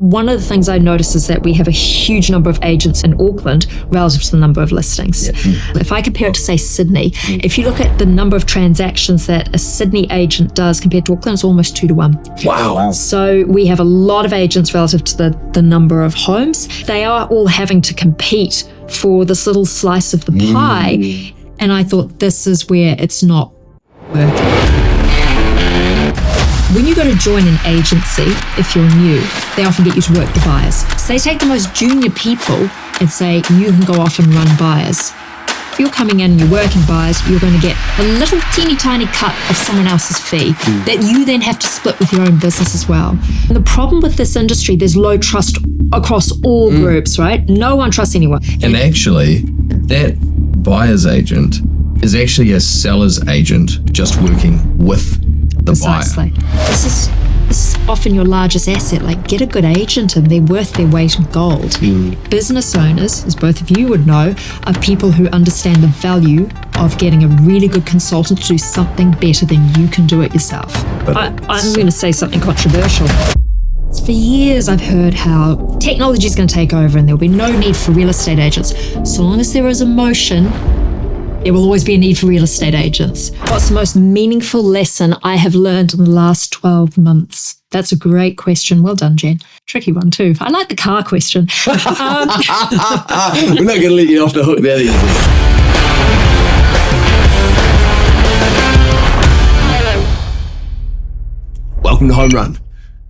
one of the things I noticed is that we have a huge number of agents in Auckland relative to the number of listings. If I compare it to, say, Sydney, if you look at the number of transactions that a Sydney agent does compared to Auckland, it's almost 2 to 1. Wow. So we have a lot of agents relative to the number of homes. They are all having to compete for this little slice of the pie. And I thought, this is where it's not working. When you go to join an agency, if you're new, they often get you to work the buyers. So they take the most junior people and say, you can go off and run buyers. If you're coming in and you're working buyers, you're going to get a little teeny tiny cut of someone else's fee that you then have to split with your own business as well. And the problem with this industry, there's low trust across all groups, right? No one trusts anyone. And actually, that buyer's agent is actually a seller's agent just working with the Precisely. buyer. This is often your largest asset. Like, get a good agent and they're worth their weight in gold. Business owners, as both of you would know, are people who understand the value of getting a really good consultant to do something better than you can do it yourself. I'm going to say something controversial. For years, I've heard how technology is going to take over and there'll be no need for real estate agents. So long as there is emotion, there will always be a need for real estate agents. What's the most meaningful lesson I have learned in the last 12 months? That's a great question. Well done, Jen. Tricky one too. I like the car question. We're not going to let you off the hook there. Welcome to Home Run.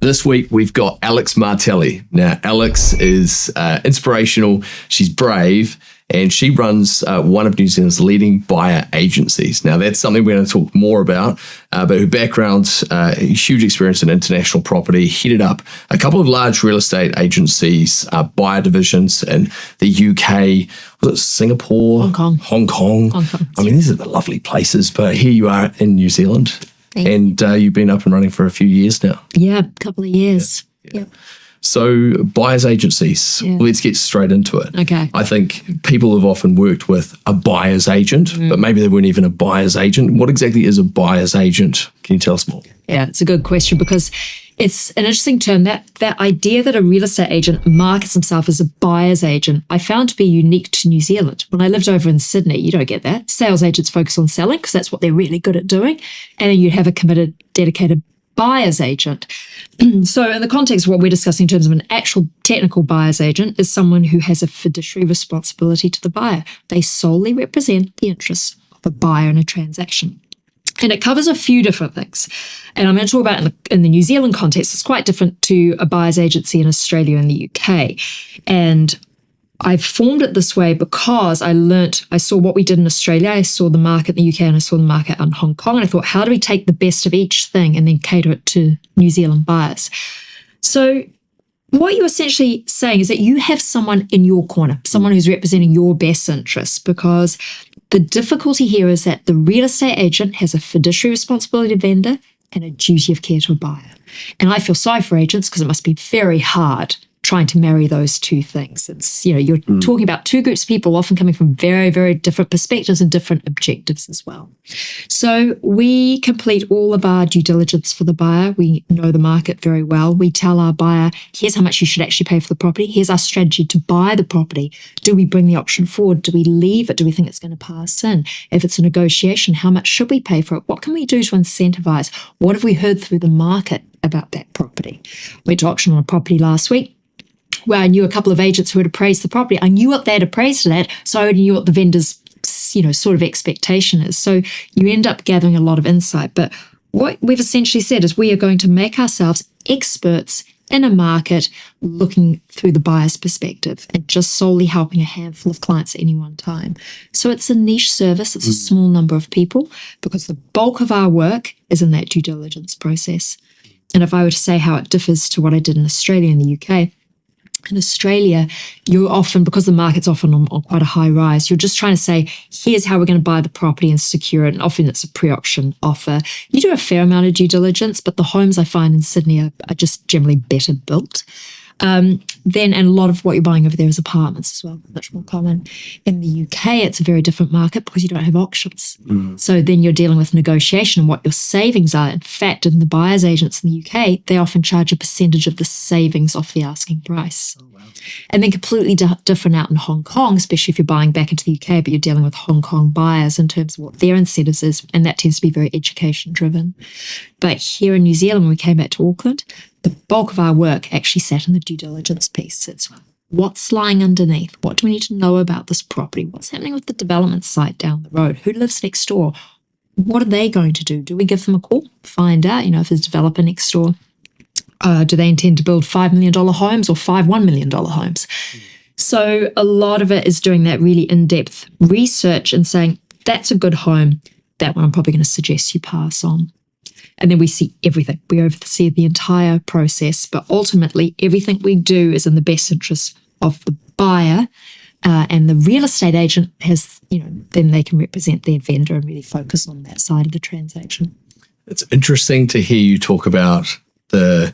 This week, we've got Alex Martelli. Now, Alex is inspirational. She's brave. And she runs one of New Zealand's leading buyer agencies. Now, that's something we're going to talk more about, but her background's huge experience in international property, headed up a couple of large real estate agencies, buyer divisions in the UK, was it Singapore? Hong Kong. I mean, these are the lovely places, but here you are in New Zealand. And you've been up and running for a few years now. Yeah, a couple of years. Yeah. So buyers agencies, let's get straight into it. Okay. I think people have often worked with a buyer's agent, but maybe they weren't even a buyer's agent. What exactly is a buyer's agent? Can you tell us more? Yeah, it's a good question because it's an interesting term. That idea that a real estate agent markets himself as a buyer's agent, I found to be unique to New Zealand. When I lived over in Sydney, you don't get that. Sales agents focus on selling because that's what they're really good at doing. And then you'd have a committed, dedicated buyer's agent. So in the context of what we're discussing in terms of an actual technical buyer's agent is someone who has a fiduciary responsibility to the buyer. They solely represent the interests of a buyer in a transaction. And it covers a few different things. And I'm going to talk about in the New Zealand context, it's quite different to a buyer's agency in Australia and the UK. And I formed it this way because I saw what we did in Australia, I saw the market in the UK, and I saw the market in Hong Kong. And I thought, how do we take the best of each thing and then cater it to New Zealand buyers? So what you're essentially saying is that you have someone in your corner, someone who's representing your best interests, because the difficulty here is that the real estate agent has a fiduciary responsibility to vendor and a duty of care to a buyer. And I feel sorry for agents because it must be very hard trying to marry those two things. It's, you're talking about two groups of people often coming from very, very different perspectives and different objectives as well. So we complete all of our due diligence for the buyer. We know the market very well. We tell our buyer, here's how much you should actually pay for the property. Here's our strategy to buy the property. Do we bring the option forward? Do we leave it? Do we think it's going to pass in? If it's a negotiation, how much should we pay for it? What can we do to incentivize? What have we heard through the market about that property? We went to auction on a property last week where I knew a couple of agents who had appraised the property. I knew what they had appraised it at, so I already knew what the vendor's, sort of expectation is. So you end up gathering a lot of insight. But what we've essentially said is we are going to make ourselves experts in a market looking through the buyer's perspective and just solely helping a handful of clients at any one time. So it's a niche service. It's a small number of people because the bulk of our work is in that due diligence process. And if I were to say how it differs to what I did in Australia and the UK, in Australia, you're often, because the market's often on quite a high rise, you're just trying to say, here's how we're going to buy the property and secure it. And often it's a pre-auction offer. You do a fair amount of due diligence, but the homes I find in Sydney are just generally better built. then, and a lot of what you're buying over there is apartments as well, much more common. In the UK, it's a very different market because you don't have auctions. So then you're dealing with negotiation and what your savings are. In fact, in the buyer's agents in the UK, they often charge a percentage of the savings off the asking price. Oh, wow. And then completely different out in Hong Kong, especially if you're buying back into the UK, but you're dealing with Hong Kong buyers in terms of what their incentives is, and that tends to be very education driven. But here in New Zealand, when we came back to Auckland, the bulk of our work actually sat in the due diligence piece. It's what's lying underneath? What do we need to know about this property? What's happening with the development site down the road? Who lives next door? What are they going to do? Do we give them a call? Find out, if there's a developer next door. Do they intend to build $5 million homes or $1 million homes? So a lot of it is doing that really in-depth research and saying, that's a good home. That one I'm probably going to suggest you pass on. And then we see everything. We oversee the entire process. But ultimately, everything we do is in the best interest of the buyer. And the real estate agent has, then they can represent their vendor and really focus on that side of the transaction. It's interesting to hear you talk about the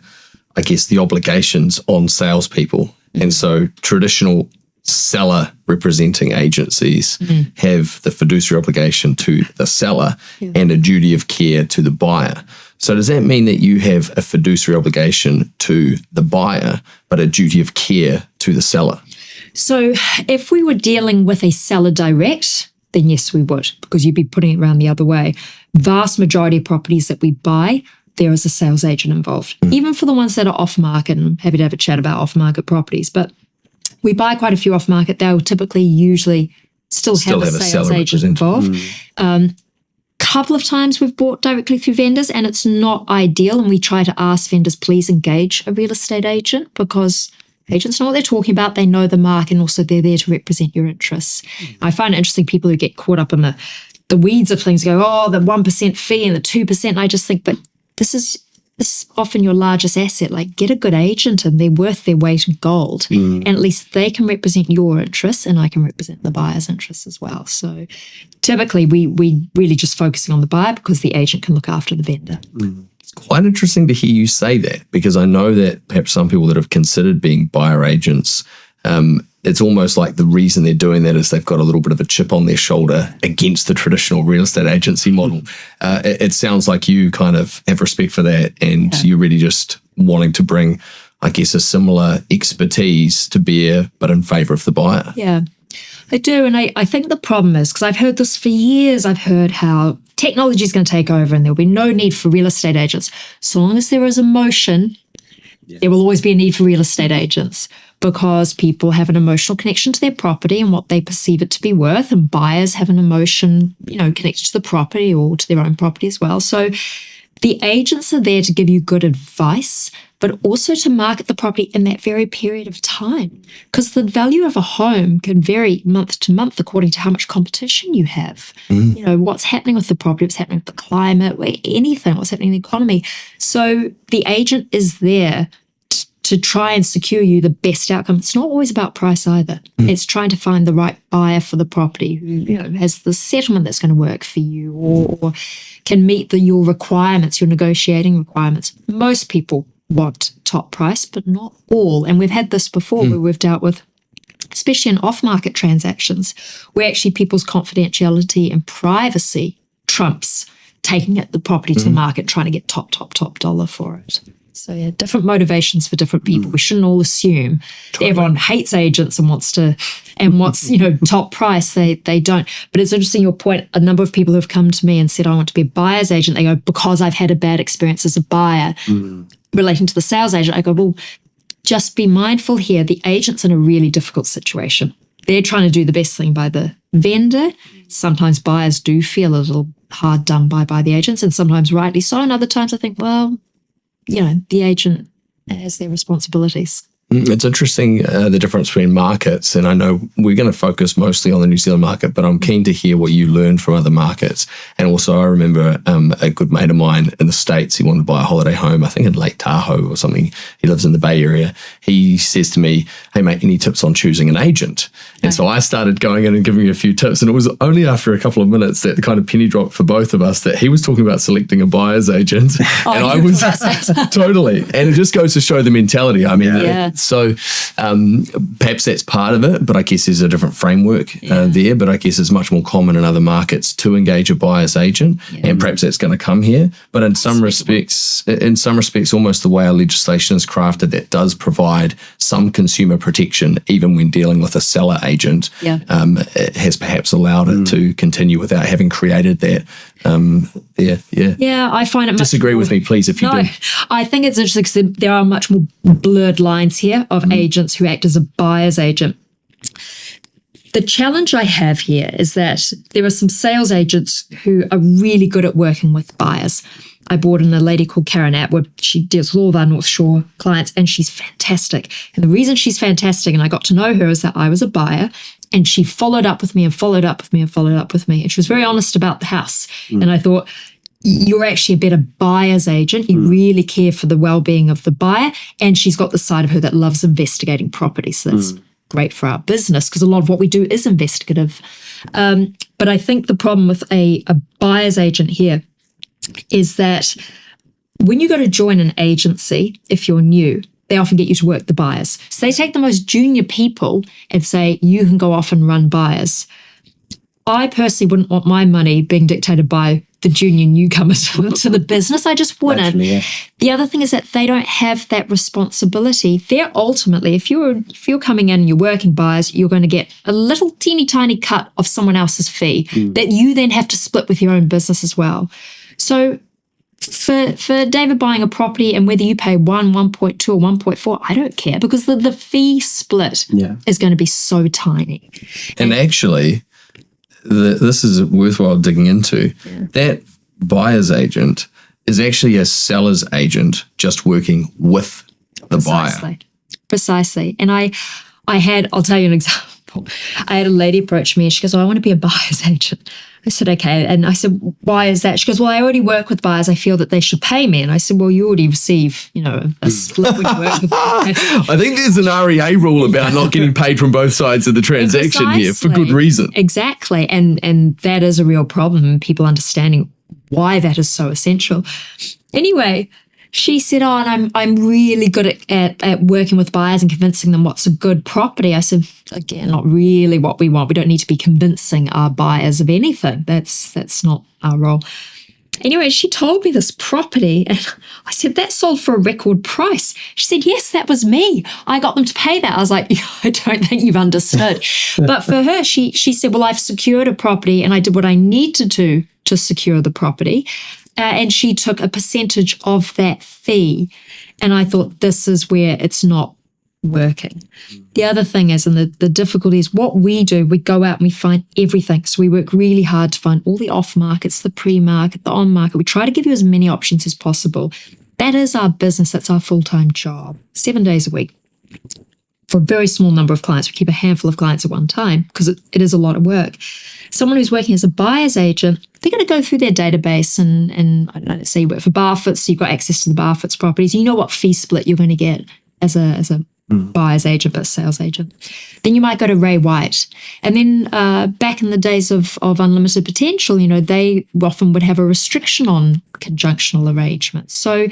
obligations on salespeople. And so traditional seller representing agencies have the fiduciary obligation to the seller and a duty of care to the buyer. So does that mean that you have a fiduciary obligation to the buyer, but a duty of care to the seller? So if we were dealing with a seller direct, then yes, we would, because you'd be putting it around the other way. Vast majority of properties that we buy, there is a sales agent involved. Even for the ones that are off-market, and I'm happy to have a chat about off-market properties, but we buy quite a few off-market. They'll typically usually still have a sales agent involved. Couple of times we've bought directly through vendors, and it's not ideal, and we try to ask vendors, please engage a real estate agent, because agents know what they're talking about, they know the market, and also they're there to represent your interests. I find it interesting, people who get caught up in the weeds of things go, the 1% fee and the 2%, and I just think, but this is often your largest asset. Like, get a good agent and they're worth their weight in gold. And at least they can represent your interests and I can represent the buyer's interests as well. So typically we really just focusing on the buyer because the agent can look after the vendor. It's quite interesting to hear you say that, because I know that perhaps some people that have considered being buyer agents, it's almost like the reason they're doing that is they've got a little bit of a chip on their shoulder against the traditional real estate agency model. It sounds like you kind of have respect for that, and you're really just wanting to bring, a similar expertise to bear, but in favour of the buyer. Yeah, I do. And I think the problem is, because I've heard this for years, I've heard how technology is going to take over and there'll be no need for real estate agents. So long as there is emotion, there will always be a need for real estate agents, because people have an emotional connection to their property and what they perceive it to be worth, and buyers have an emotion, connected to the property or to their own property as well. So the agents are there to give you good advice, but also to market the property in that very period of time, because the value of a home can vary month to month according to how much competition you have. What's happening with the property, what's happening with the climate, anything, what's happening in the economy. So the agent is there to try and secure you the best outcome. It's not always about price either. It's trying to find the right buyer for the property who has the settlement that's going to work for you, or can meet your requirements, your negotiating requirements. Most people want top price, but not all. And we've had this before where we've dealt with, especially in off-market transactions, where actually people's confidentiality and privacy trumps taking the property to the market, trying to get top dollar for it. So yeah, different motivations for different people. We shouldn't all assume that everyone hates agents and wants top price. They don't. But it's interesting your point. A number of people who have come to me and said, I want to be a buyer's agent. They go, because I've had a bad experience as a buyer relating to the sales agent. I go, well, just be mindful here. The agent's in a really difficult situation. They're trying to do the best thing by the vendor. Sometimes buyers do feel a little hard done by the agents, and sometimes rightly so. And other times I think, well, the agent has their responsibilities. It's interesting, the difference between markets, and I know we're going to focus mostly on the New Zealand market, but I'm keen to hear what you learned from other markets. And also I remember a good mate of mine in the States, he wanted to buy a holiday home, I think in Lake Tahoe or something. He lives in the Bay Area. He says to me, hey mate, any tips on choosing an agent? And so I started going in and giving you a few tips, and it was only after a couple of minutes that the kind of penny dropped for both of us that he was talking about selecting a buyer's agent. And I was totally. And it just goes to show the mentality. I mean, so perhaps that's part of it, but I guess there's a different framework there. But I guess it's much more common in other markets to engage a buyer's agent, and perhaps that's going to come here. But in some respects, almost the way our legislation is crafted, that does provide some consumer protection, even when dealing with a seller agent. It has perhaps allowed it to continue without having created that. I find it disagree with me, please, if you do. I think it's interesting because there are much more blurred lines here of agents who act as a buyer's agent. The challenge I have here is that there are some sales agents who are really good at working with buyers. I brought in a lady called Karen Atwood. She deals with all of our North Shore clients, and she's fantastic. And the reason she's fantastic, and I got to know her, is that I was a buyer, and she followed up with me and followed up with me and followed up with me. And she was very honest about the house. And I thought, you're actually a better buyer's agent. You really care for the well-being of the buyer. And she's got the side of her that loves investigating property. So that's great for our business because a lot of what we do is investigative. But I think the problem with a buyer's agent here is that when you go to join an agency, if you're new, they often get you to work the buyers. So they take the most junior people and say, you can go off and run buyers. I personally wouldn't want my money being dictated by the junior newcomer to the business. I just wouldn't. Actually, yeah. The other thing is that they don't have that responsibility. They're ultimately, if you're coming in and you're working buyers, you're going to get a little teeny tiny cut of someone else's fee that you then have to split with your own business as well. So for David buying a property and whether you pay 1, 1.2 or 1.4, I don't care because the fee split is going to be so tiny. And actually, this is worthwhile digging into. That buyer's agent is actually a seller's agent just working with the buyer. Precisely. And I'll tell you an example. I had a lady approach me and she goes, I want to be a buyer's agent. I said, okay. And I said, why is that? She goes, well, I already work with buyers. I feel that they should pay me. And I said, well, you already receive, a split when you work with buyers. I think there's an REA rule about not getting paid from both sides of the transaction here for good reason. Exactly. And that is a real problem in people understanding why that is so essential. Anyway, she said, and I'm really good at working with buyers and convincing them what's a good property. I said, again, not really what we want. We don't need to be convincing our buyers of anything. That's not our role. Anyway, she told me this property and I said, that sold for a record price. She said, yes, that was me. I got them to pay that. I was like, I don't think you've understood. But for her, she said, well, I've secured a property and I did what I need to do to secure the property. And she took a percentage of that fee. And I thought, this is where it's not working. The other thing is, and the difficulty is what we do, we go out and we find everything. So we work really hard to find all the off markets, the pre-market, the on market. We try to give you as many options as possible. That is our business. That's our full-time job, 7 days a week. For a very small number of clients, we keep a handful of clients at one time because it is a lot of work. Someone who's working as a buyer's agent, they're going to go through their database and I don't know, let's say you work for Barfoot's, so you've got access to the Barfoot's properties. You know what fee split you're going to get as a buyer's agent, but sales agent. Then you might go to Ray White. And then back in the days of unlimited potential, they often would have a restriction on conjunctional arrangements. So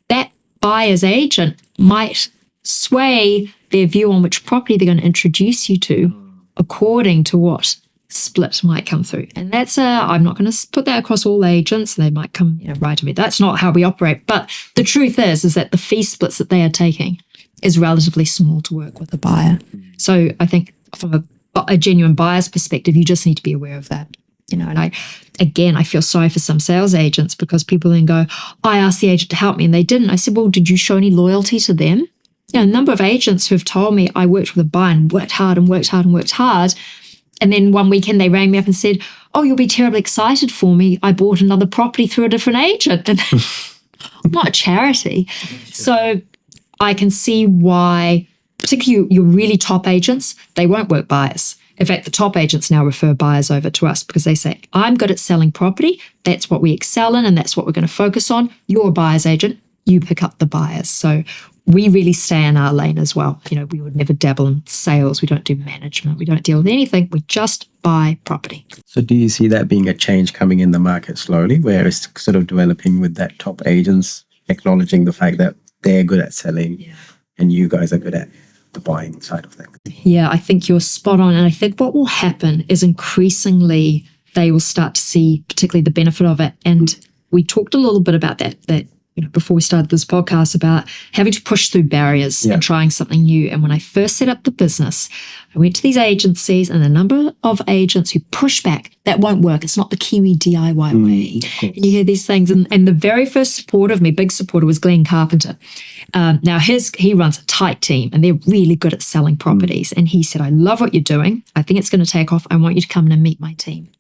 that buyer's agent might sway their view on which property they're going to introduce you to according to what split might come through. And that's I'm not going to put that across all agents. They might come right to me. That's not how we operate. But the truth is that the fee splits that they are taking is relatively small to work with a buyer. So I think from a genuine buyer's perspective, you just need to be aware of that. And I feel sorry for some sales agents because people then go, I asked the agent to help me and they didn't. I said, well, did you show any loyalty to them? A number of agents who have told me I worked with a buyer and worked hard and worked hard and worked hard. And then one weekend they rang me up and said, oh, you'll be terribly excited for me. I bought another property through a different agent. And I'm not a charity. So I can see why, particularly your really top agents, they won't work buyers. In fact, the top agents now refer buyers over to us because they say, I'm good at selling property. That's what we excel in and that's what we're going to focus on. You're a buyer's agent. You pick up the buyers. So we really stay in our lane as well. We would never dabble in sales. We don't do management. We don't deal with anything. We just buy property. So do you see that being a change coming in the market slowly, where it's sort of developing with that top agents acknowledging the fact that they're good at selling and you guys are good at the buying side of things. Yeah, I think you're spot on. And I think what will happen is increasingly they will start to see particularly the benefit of it. And we talked a little bit about that before we started this podcast, about having to push through barriers and trying something new. And when I first set up the business, I went to these agencies, and a number of agents who push back, that won't work. It's not the Kiwi DIY way. And you hear these things. And the very first supporter of me, big supporter, was Glenn Carpenter. Now, he runs a tight team, and they're really good at selling properties. And he said, I love what you're doing. I think it's going to take off. I want you to come in and meet my team.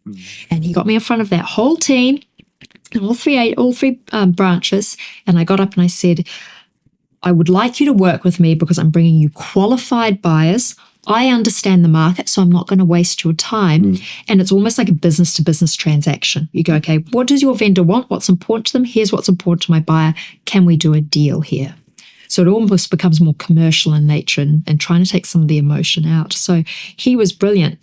And he got me in front of that whole team, all three branches. And I got up and I said, I would like you to work with me because I'm bringing you qualified buyers. I understand the market, so I'm not going to waste your time. And it's almost like a business to business transaction. You go, okay, what does your vendor want? What's important to them? Here's what's important to my buyer. Can we do a deal here? So it almost becomes more commercial in nature and trying to take some of the emotion out. So he was brilliant.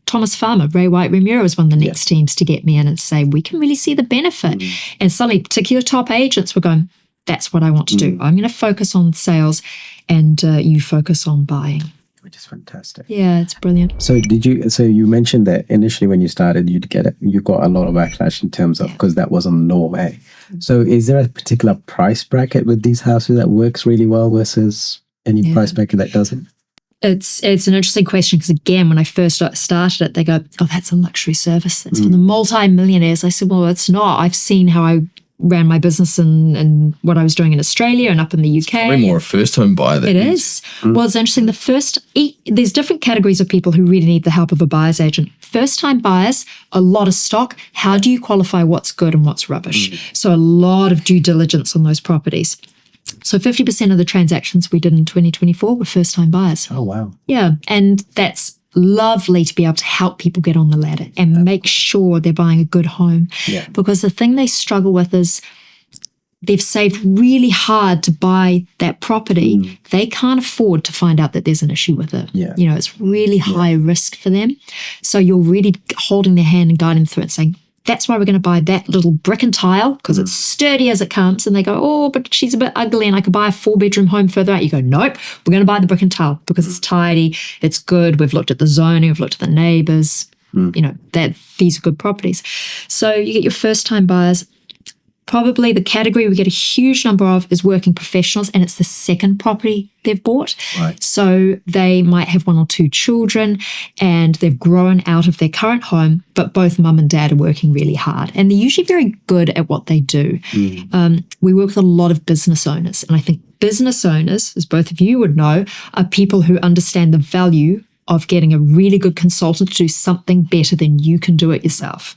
Thomas Farmer, Ray White Remiro was one of the next teams to get me in and say, we can really see the benefit. And suddenly particular top agents were going, that's what I want to do. I'm going to focus on sales and you focus on buying. Which is fantastic. Yeah, it's brilliant. So you mentioned that initially when you started, you got a lot of backlash in terms of, because that wasn't the norm, eh? So is there a particular price bracket with these houses that works really well versus any price bracket that doesn't? It's an interesting question because, again, when I first started it, they go, oh, that's a luxury service. That's for the multi-millionaires. I said, well, it's not. I've seen how I ran my business and what I was doing in Australia and up in the UK. Probably more a first home buyer. It is. Well, it's interesting. There's different categories of people who really need the help of a buyer's agent. First-time buyers, a lot of stock. How do you qualify what's good and what's rubbish? So a lot of due diligence on those properties. So 50% of the transactions we did in 2024 were first-time buyers. Oh, wow. Yeah, and that's lovely to be able to help people get on the ladder and make sure they're buying a good home. Yeah. Because the thing they struggle with is they've saved really hard to buy that property. They can't afford to find out that there's an issue with it. Yeah. It's really high risk for them. So you're really holding their hand and guiding them through it, saying, that's why we're going to buy that little brick and tile because it's sturdy as it comes. And they go, oh, but she's a bit ugly and I could buy a 4-bedroom home further out. You go, nope, we're going to buy the brick and tile because it's tidy, it's good. We've looked at the zoning, we've looked at the neighbours, that these are good properties. So you get your first time buyers. Probably the category we get a huge number of is working professionals, and it's the second property they've bought. Right. So they might have 1 or 2 children and they've grown out of their current home, but both mum and dad are working really hard. And they're usually very good at what they do. We work with a lot of business owners. And I think business owners, as both of you would know, are people who understand the value of getting a really good consultant to do something better than you can do it yourself.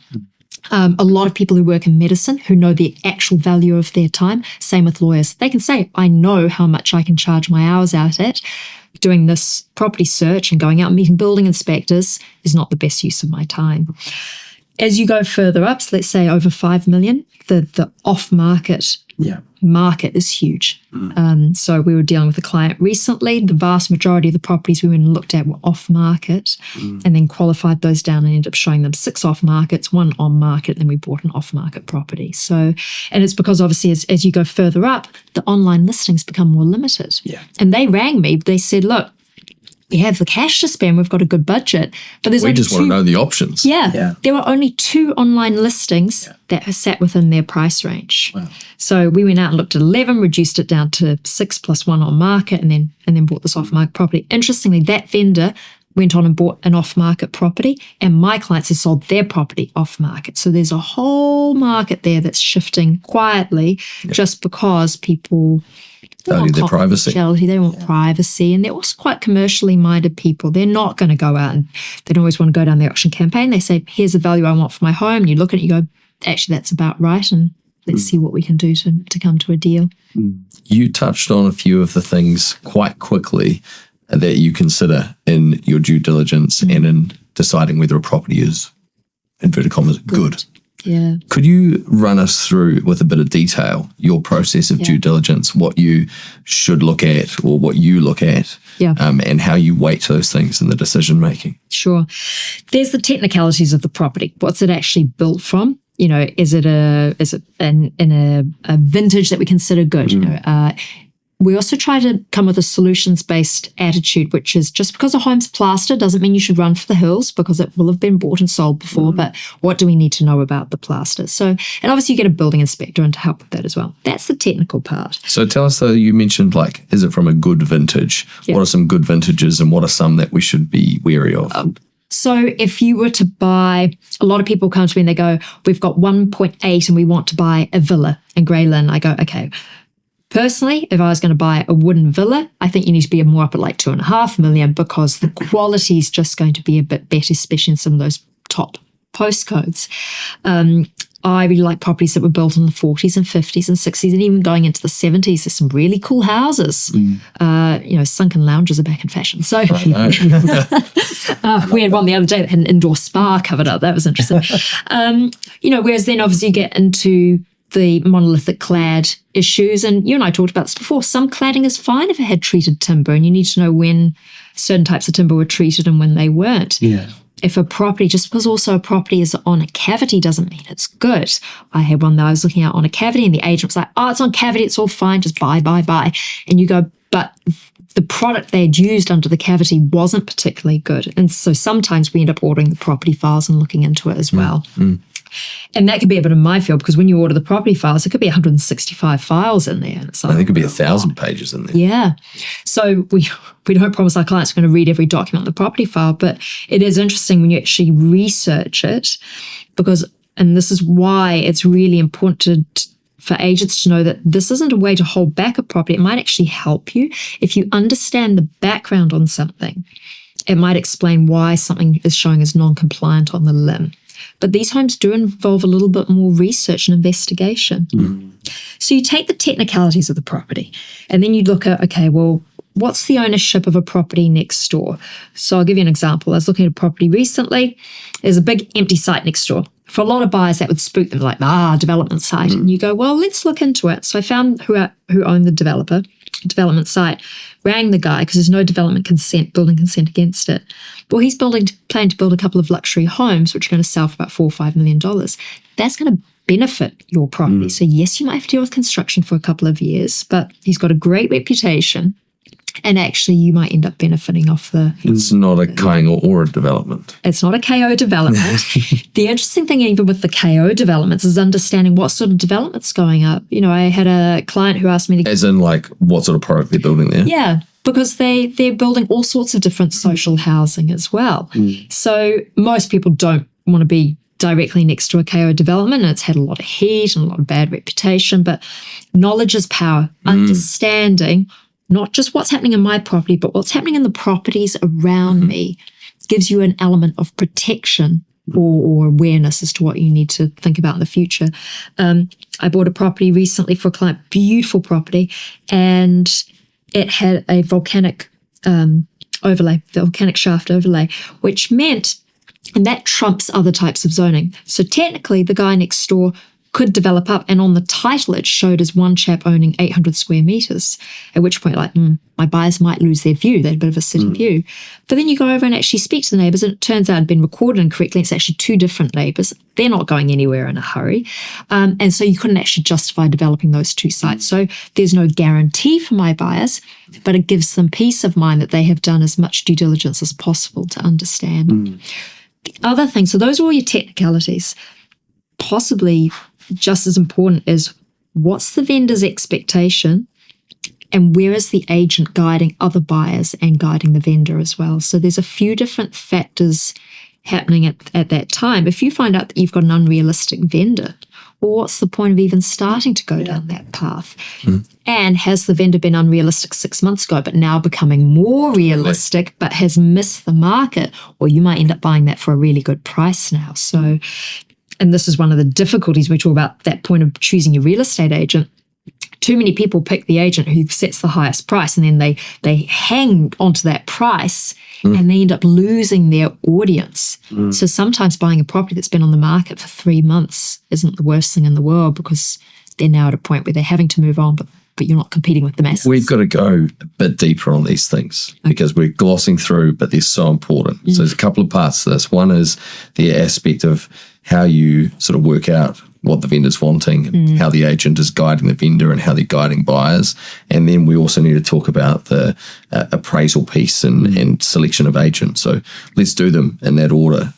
A lot of people who work in medicine who know the actual value of their time. Same with lawyers. They can say, I know how much I can charge my hours out at. Doing this property search and going out and meeting building inspectors is not the best use of my time. As you go further up, so let's say over 5 million, the off-market market is huge. So we were dealing with a client recently. The vast majority of the properties we went and looked at were off-market and then qualified those down and ended up showing them 6 off-markets, 1 on-market, and then we bought an off-market property. So, and it's because obviously as you go further up, the online listings become more limited. Yeah. And they rang me. They said, look, we have the cash to spend, we've got a good budget, but there's We only just want to know the options. Yeah. There were only 2 online listings that sat within their price range. Wow. So we went out and looked at 11, reduced it down to 6 plus 1 on market, and then bought this off-market property. Interestingly, that vendor went on and bought an off-market property, and my clients have sold their property off-market. So there's a whole market there that's shifting quietly just because people Value their privacy. They want privacy, and they're also quite commercially minded people. They're not going to go out and they don't always want to go down the auction campaign. They say, here's the value I want for my home. And you look at it, you go, actually, that's about right. And let's see what we can do to come to a deal. You touched on a few of the things quite quickly that you consider in your due diligence and in deciding whether a property is, inverted commas, good. Yeah. Could you run us through with a bit of detail your process of due diligence, what you should look at or what you look at, and how you weight those things in the decision making? Sure. There's the technicalities of the property. What's it actually built from? Is it in a vintage that we consider good? we also try to come with a solutions-based attitude, which is just because a home's plastered doesn't mean you should run for the hills because it will have been bought and sold before, but what do we need to know about the plaster? So, and obviously you get a building inspector in to help with that as well. That's the technical part. So tell us, though, you mentioned, like, is it from a good vintage? Yeah. What are some good vintages and what are some that we should be wary of? So if you were to buy, a lot of people come to me and they go, we've got 1.8 and we want to buy a villa in Grey Lynn. I go, okay. Personally, if I was going to buy a wooden villa, I think you need to be more up at like 2.5 million because the quality is just going to be a bit better, especially in some of those top postcodes. I really like properties that were built in the 40s and 50s and 60s and even going into the 70s. There's some really cool houses. Sunken lounges are back in fashion. So we had one the other day that had an indoor spa covered up. That was interesting. Whereas then obviously you get into the monolithic clad issues. And you and I talked about this before. Some cladding is fine if it had treated timber, and you need to know when certain types of timber were treated and when they weren't. Yeah. If a property, just because also a property is on a cavity doesn't mean it's good. I had one that I was looking at on a cavity and the agent was like, oh, it's on cavity, it's all fine, just buy. And you go, but the product they had used under the cavity wasn't particularly good. And so sometimes we end up ordering the property files and looking into it as well. And that could be a bit of my field because when you order the property files, it could be 165 files in there. I think it could be 1,000 pages in there. Yeah. So we don't promise our clients we're going to read every document in the property file, but it is interesting when you actually research it and this is why it's really important for agents to know that this isn't a way to hold back a property. It might actually help you if you understand the background on something. It might explain why something is showing as non-compliant on the limb. But these homes do involve a little bit more research and investigation. So you take the technicalities of the property and then you look at, okay, well, what's the ownership of a property next door? So I'll give you an example. I was looking at a property recently. There's a big empty site next door. For a lot of buyers, that would spook them, like, development site. And you go, well, let's look into it. So I found who owned the development site, rang the guy because there's no building consent against it. Well, he's planning to build a couple of luxury homes, which are going to sell for about $4 or $5 million. That's going to benefit your property. So yes, you might have to deal with construction for a couple of years, but he's got a great reputation. And actually, you might end up benefiting off the... It's not a Kainga or a development. It's not a KO development. The interesting thing, even with the KO developments, is understanding what sort of development's going up. I had a client who asked me to... As in, like, what sort of product they're building there? Yeah, because they're building all sorts of different social housing as well. So most people don't want to be directly next to a KO development, and it's had a lot of heat and a lot of bad reputation, but knowledge is power. Understanding not just what's happening in my property, but what's happening in the properties around me gives you an element of protection or awareness as to what you need to think about in the future. I bought a property recently for a client, beautiful property, and it had a volcanic volcanic shaft overlay, which meant, and that trumps other types of zoning. So technically, the guy next door could develop up, and on the title it showed as one chap owning 800 square meters, at which point my buyers might lose their view. They had a bit of a city view. But then you go over and actually speak to the neighbours, and it turns out it had been recorded incorrectly. It's actually two different neighbours. They're not going anywhere in a hurry. And so you couldn't actually justify developing those two sites. So there's no guarantee for my buyers, but it gives them peace of mind that they have done as much due diligence as possible to understand. The other thing, so those are all your technicalities. Possibly just as important is what's the vendor's expectation and where is the agent guiding other buyers and guiding the vendor as well. So there's a few different factors happening at that time. If you find out that you've got an unrealistic vendor, well, what's the point of even starting to go down that path? And has the vendor been unrealistic 6 months ago, but now becoming more realistic, but has missed the market? Or you might end up buying that for a really good price now. So, and this is one of the difficulties we talk about, that point of choosing your real estate agent. Too many people pick the agent who sets the highest price, and then they hang onto that price and they end up losing their audience. So sometimes buying a property that's been on the market for 3 months isn't the worst thing in the world, because they're now at a point where they're having to move on, but you're not competing with the masses. We've got to go a bit deeper on these things because we're glossing through, but they're so important. So there's a couple of parts to this. One is the aspect of how you sort of work out what the vendor's wanting, and how the agent is guiding the vendor and how they're guiding buyers. And then we also need to talk about the appraisal piece and selection of agents. So let's do them in that order.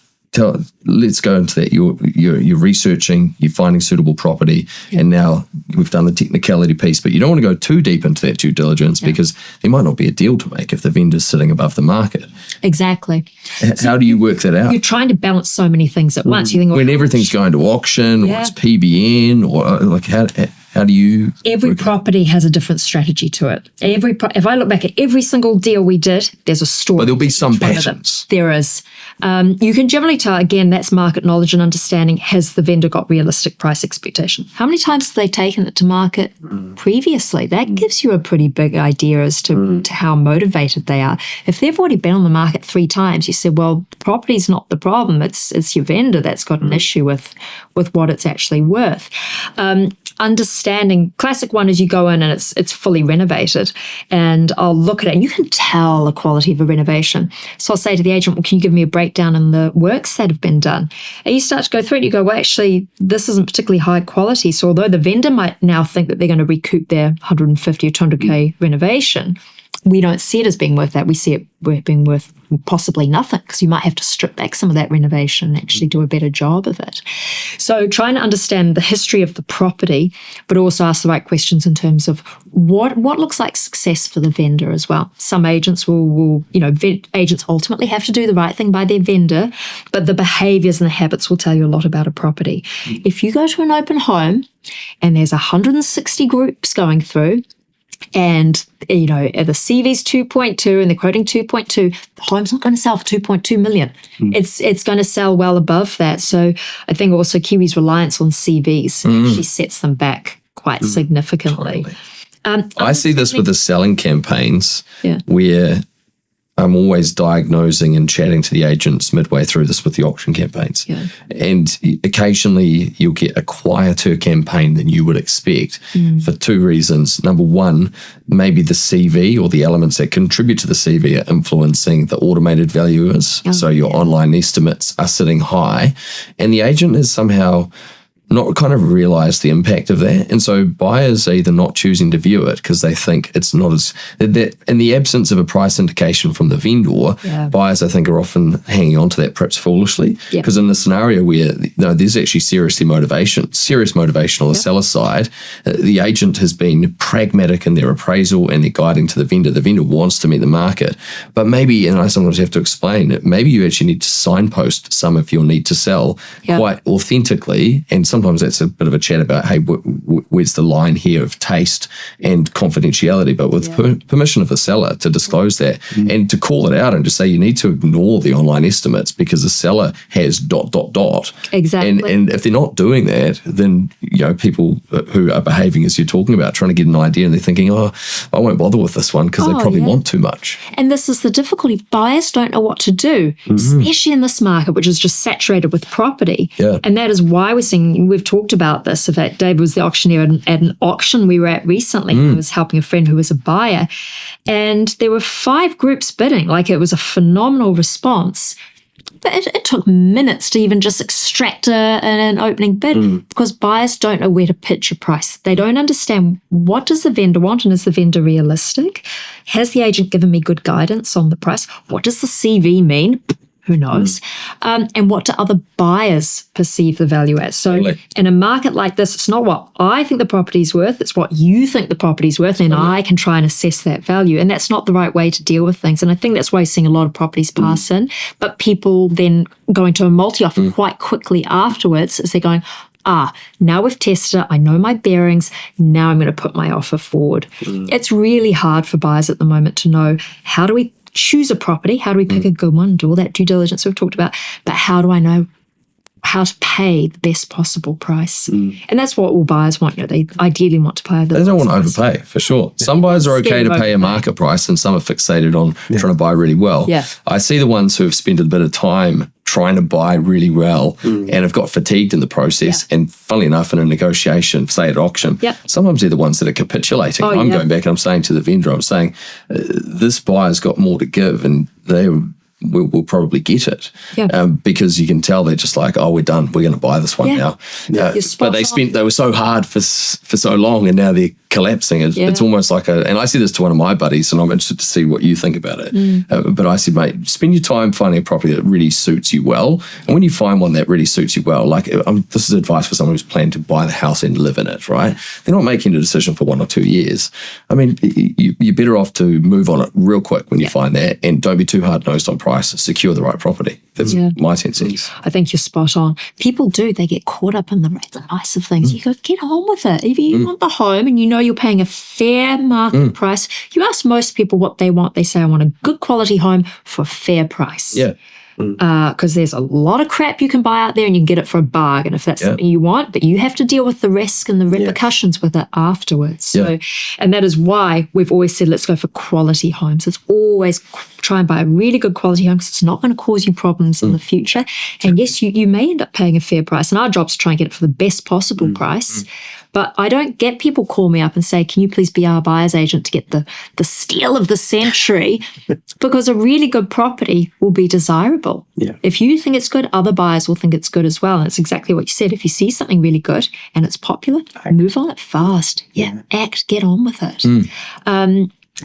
Let's go into that. You're researching, you're finding suitable property, and now we've done the technicality piece, but you don't want to go too deep into that due diligence because there might not be a deal to make if the vendor's sitting above the market. Exactly. How do you work that out? You're trying to balance so many things at once. You think, when everything's going to auction, or it's PBN, or like how do you... Every property has a different strategy to it. If I look back at every single deal we did, there's a story. But there'll be some patterns. There is. You can generally tell, again, that's market knowledge and understanding. Has the vendor got realistic price expectation? How many times have they taken it to market previously? That gives you a pretty big idea as to how motivated they are. If they've already been on the market 3 times, you said, well, the property's not the problem. It's your vendor that's got an issue with what it's actually worth. Understanding, classic one is you go in and it's fully renovated, and I'll look at it and you can tell the quality of a renovation. So I'll say to the agent, well, can you give me a breakdown in the works that have been done? And you start to go through it and you go, well, actually, this isn't particularly high quality. So although the vendor might now think that they're going to recoup their 150 or 200K renovation, we don't see it as being worth that. We see it being worth possibly nothing, because you might have to strip back some of that renovation and actually do a better job of it. So trying to understand the history of the property, but also ask the right questions in terms of what looks like success for the vendor as well. Some agents will agents ultimately have to do the right thing by their vendor, but the behaviors and the habits will tell you a lot about a property. If you go to an open home and there's 160 groups going through, and the CV's 2.2 and they're quoting 2.2, the home's not going to sell for 2.2 million. It's going to sell well above that. So I think also Kiwis' reliance on CVs actually sets them back quite significantly. Totally. I see this with the selling campaigns where I'm always diagnosing and chatting to the agents midway through this with the auction campaigns. Yeah. And occasionally you'll get a quieter campaign than you would expect for 2 reasons. Number one, maybe the CV or the elements that contribute to the CV are influencing the automated valuers. So your online estimates are sitting high, and the agent is somehow not kind of realize the impact of that. And so buyers are either not choosing to view it because they think it's not as, that in the absence of a price indication from the vendor, buyers I think are often hanging on to that perhaps foolishly. Because in the scenario where there's actually serious motivation on the seller side, the agent has been pragmatic in their appraisal and their guiding to the vendor. The vendor wants to meet the market. But maybe, and I sometimes have to explain it, maybe you actually need to signpost some of your need to sell quite authentically, and sometimes that's a bit of a chat about, hey, where's the line here of taste and confidentiality, but with permission of the seller to disclose that and to call it out and to say you need to ignore the online estimates because the seller has ... Exactly. And if they're not doing that, then people who are behaving as you're talking about, trying to get an idea, and they're thinking, I won't bother with this one because they probably want too much. And this is the difficulty. Buyers don't know what to do, especially in this market, which is just saturated with property. Yeah. And that is why we've talked about this. In fact, David was the auctioneer at an auction we were at recently. He was helping a friend who was a buyer. And there were 5 groups bidding. Like, it was a phenomenal response. But it took minutes to even just extract an opening bid because buyers don't know where to pitch a price. They don't understand, what does the vendor want, and is the vendor realistic? Has the agent given me good guidance on the price? What does the CV mean? Who knows? And what do other buyers perceive the value as? So in a market like this, it's not what I think the property's worth, it's what you think the property's worth, and I can try and assess that value. And that's not the right way to deal with things. And I think that's why you're seeing a lot of properties pass in, but people then going to a multi-offer quite quickly afterwards as they're going, now we've tested it, I know my bearings, now I'm going to put my offer forward. It's really hard for buyers at the moment to know, how do we choose a property? How do we pick a good one? Do all that due diligence we've talked about. But how do I know how to pay the best possible price? And that's what all buyers want. They ideally want to pay. They don't want to overpay, for sure. Some buyers are okay to pay a market price, and some are fixated on trying to buy really well. I see the ones who have spent a bit of time trying to buy really well and have got fatigued in the process. And funnily enough, in a negotiation, say at auction, sometimes they're the ones that are capitulating. I'm going back and I'm saying to the vendor, I'm saying, this buyer's got more to give, and they're we'll probably get it. Yeah. Because you can tell they're just like, oh, we're done. We're going to buy this one now. You're But spot they were so hard for so long, and now they're collapsing. It's almost like and I said this to one of my buddies, and I'm interested to see what you think about it. But I said, mate, spend your time finding a property that really suits you well. And when you find one that really suits you well, like this is advice for someone who's planning to buy the house and live in it, right? They're not making a decision for 1 or 2 years. I mean, you're better off to move on it real quick when you find that, and don't be too hard-nosed on price. Secure the right property. That's my 10 cents. I think you're spot on. People they get caught up in the nice of things. You go, get on with it. If you want the home and you know you're paying a fair market price, you ask most people what they want. They say, I want a good quality home for a fair price. Yeah. Because there's a lot of crap you can buy out there and you can get it for a bargain if that's something you want, but you have to deal with the risk and the repercussions with it afterwards. So, and that is why we've always said, let's go for quality homes. It's always try and buy a really good quality home because it's not going to cause you problems in the future. And yes, you may end up paying a fair price, and our job is to try and get it for the best possible price. But I don't get people call me up and say, can you please be our buyer's agent to get the steal of the century? Because a really good property will be desirable. Yeah. If you think it's good, other buyers will think it's good as well. And it's exactly what you said. If you see something really good and it's popular, move on it fast. Get on with it.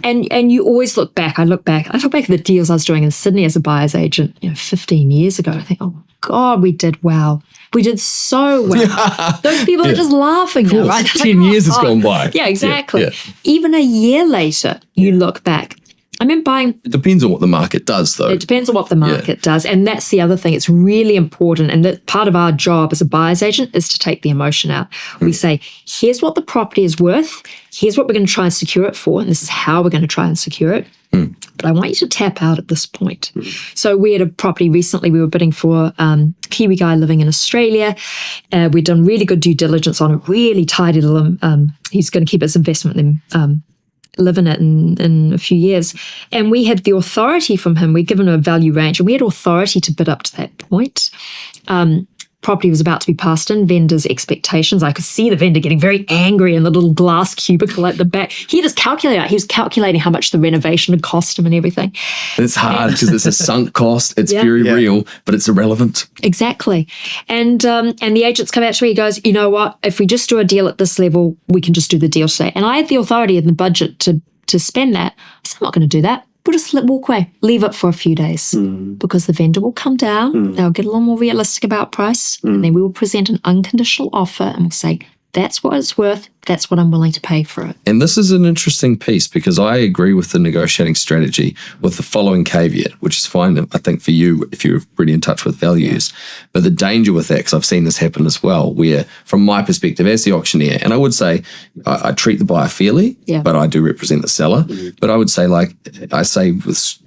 And you always look back. I look back at the deals I was doing in Sydney as a buyer's agent, 15 years ago. I think, oh God, we did well. We did so well. Those people are just laughing now, right? 10 years has gone by. Yeah, exactly. Even a year later, you look back. I mean, buying... It depends on what the market does, though. It depends on what the market does. And that's the other thing. It's really important. And that part of our job as a buyer's agent is to take the emotion out. We say, here's what the property is worth. Here's what we're going to try and secure it for. And this is how we're going to try and secure it. But I want you to tap out at this point. So we had a property recently we were bidding for, Kiwi guy living in Australia. We'd done really good due diligence on it, really tidy little, he's going to keep his investment and live in it in a few years. And we had the authority from him. We'd given him a value range and we had authority to bid up to that point. Property was about to be passed in, vendor's expectations. I could see the vendor getting very angry in the little glass cubicle at the back. He had his calculator. He was calculating how much the renovation had cost him and everything. It's hard because it's a sunk cost. It's very real, but it's irrelevant. Exactly. And the agents come out to me, he goes, you know what, if we just do a deal at this level, we can just do the deal today. And I had the authority in the budget to spend that. I said, I'm not going to do that. We'll just walk away, leave it for a few days because the vendor will come down, they'll get a little more realistic about price, and then we will present an unconditional offer and we'll say, that's what it's worth, that's what I'm willing to pay for it. And this is an interesting piece because I agree with the negotiating strategy with the following caveat, which is fine, I think, for you if you're really in touch with values. But the danger with that, because I've seen this happen as well, where from my perspective as the auctioneer, and I would say I treat the buyer fairly, but I do represent the seller. But I would say, I say with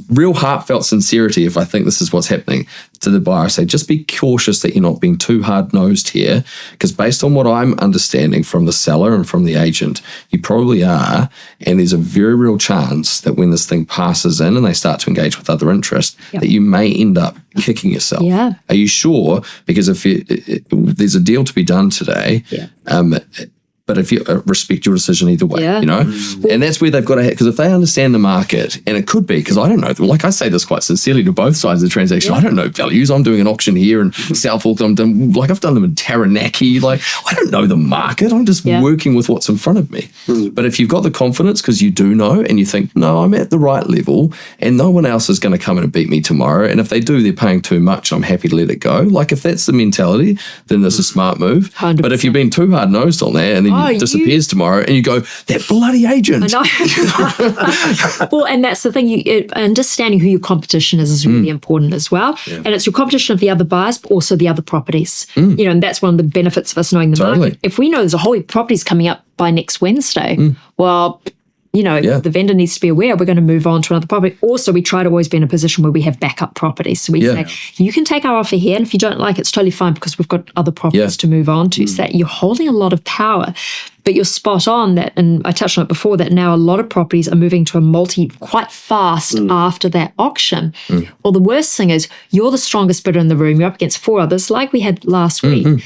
real heartfelt sincerity, if I think this is what's happening to the buyer, I say just be cautious that you're not being too hard-nosed here, because based on what I'm understanding from the seller and from the agent, you probably are, and there's a very real chance that when this thing passes in and they start to engage with other interests, that you may end up kicking yourself. Are you sure? Because if there's a deal to be done today, but if you respect your decision either way, and that's where they've got to, because if they understand the market, and it could be, because I don't know, like I say this quite sincerely to both sides of the transaction, I don't know values. I'm doing an auction here in South Auckland. I've done them in Taranaki. I don't know the market. I'm just working with what's in front of me. But if you've got the confidence, because you do know, and you think, no, I'm at the right level, and no one else is going to come in and beat me tomorrow. And if they do, they're paying too much. I'm happy to let it go. If that's the mentality, then it's a smart move. 100%. But if you've been too hard-nosed on that, and then disappears tomorrow and you go, that bloody agent. I know. Well, and that's the thing, understanding who your competition is really important as well. And it's your competition of the other buyers, but also the other properties. And that's one of the benefits of us knowing the market. If we know there's a whole heap of properties coming up by next Wednesday, well, the vendor needs to be aware we're going to move on to another property. Also, we try to always be in a position where we have backup properties. So we say, you can take our offer here, and if you don't like it, it's totally fine because we've got other properties to move on to. So that you're holding a lot of power. But you're spot on that, and I touched on it before, that now a lot of properties are moving to a multi quite fast after that auction. Well, the worst thing is you're the strongest bidder in the room. You're up against 4 others like we had last week.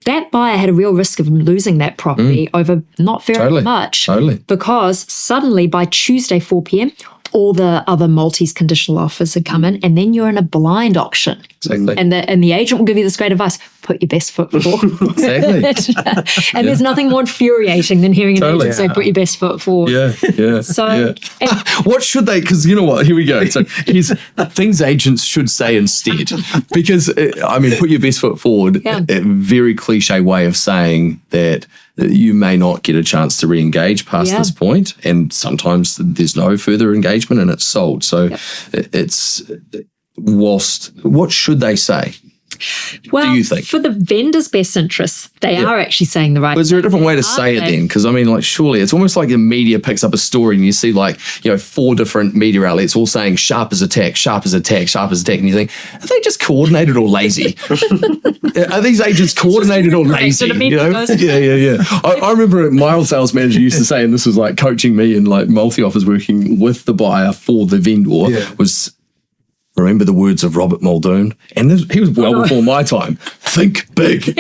That buyer had a real risk of losing that property over not very much. Because suddenly by Tuesday, 4 p.m., all the other Maltese conditional offers had come in, and then you're in a blind auction. Exactly. And the agent will give you this great advice: put your best foot forward. Exactly. And there's nothing more infuriating than hearing an Totally. agent say, "Put your best foot forward." Yeah. So, and What should they? Because you know what? Here we go. So here's things agents should say instead. Because put your best foot forward. Yeah. A very cliche way of saying that you may not get a chance to re-engage past this point, and sometimes there's no further engagement and it's sold. So it's what should they say? well, do you think? for the vendor's best interests, they are actually saying the right But is there a different way to Are say it they? then? Because surely it's almost like the media picks up a story and you see 4 different media outlets all saying sharp as attack, sharp as attack, sharp as attack. And you think, are they just coordinated or lazy? Are these agents coordinated or lazy? So the media goes- Yeah. I remember my old sales manager used to say, and this was like coaching me and like multi-offers working with the buyer for the vendor was, remember the words of Robert Muldoon? And he was well before my time. Think big. So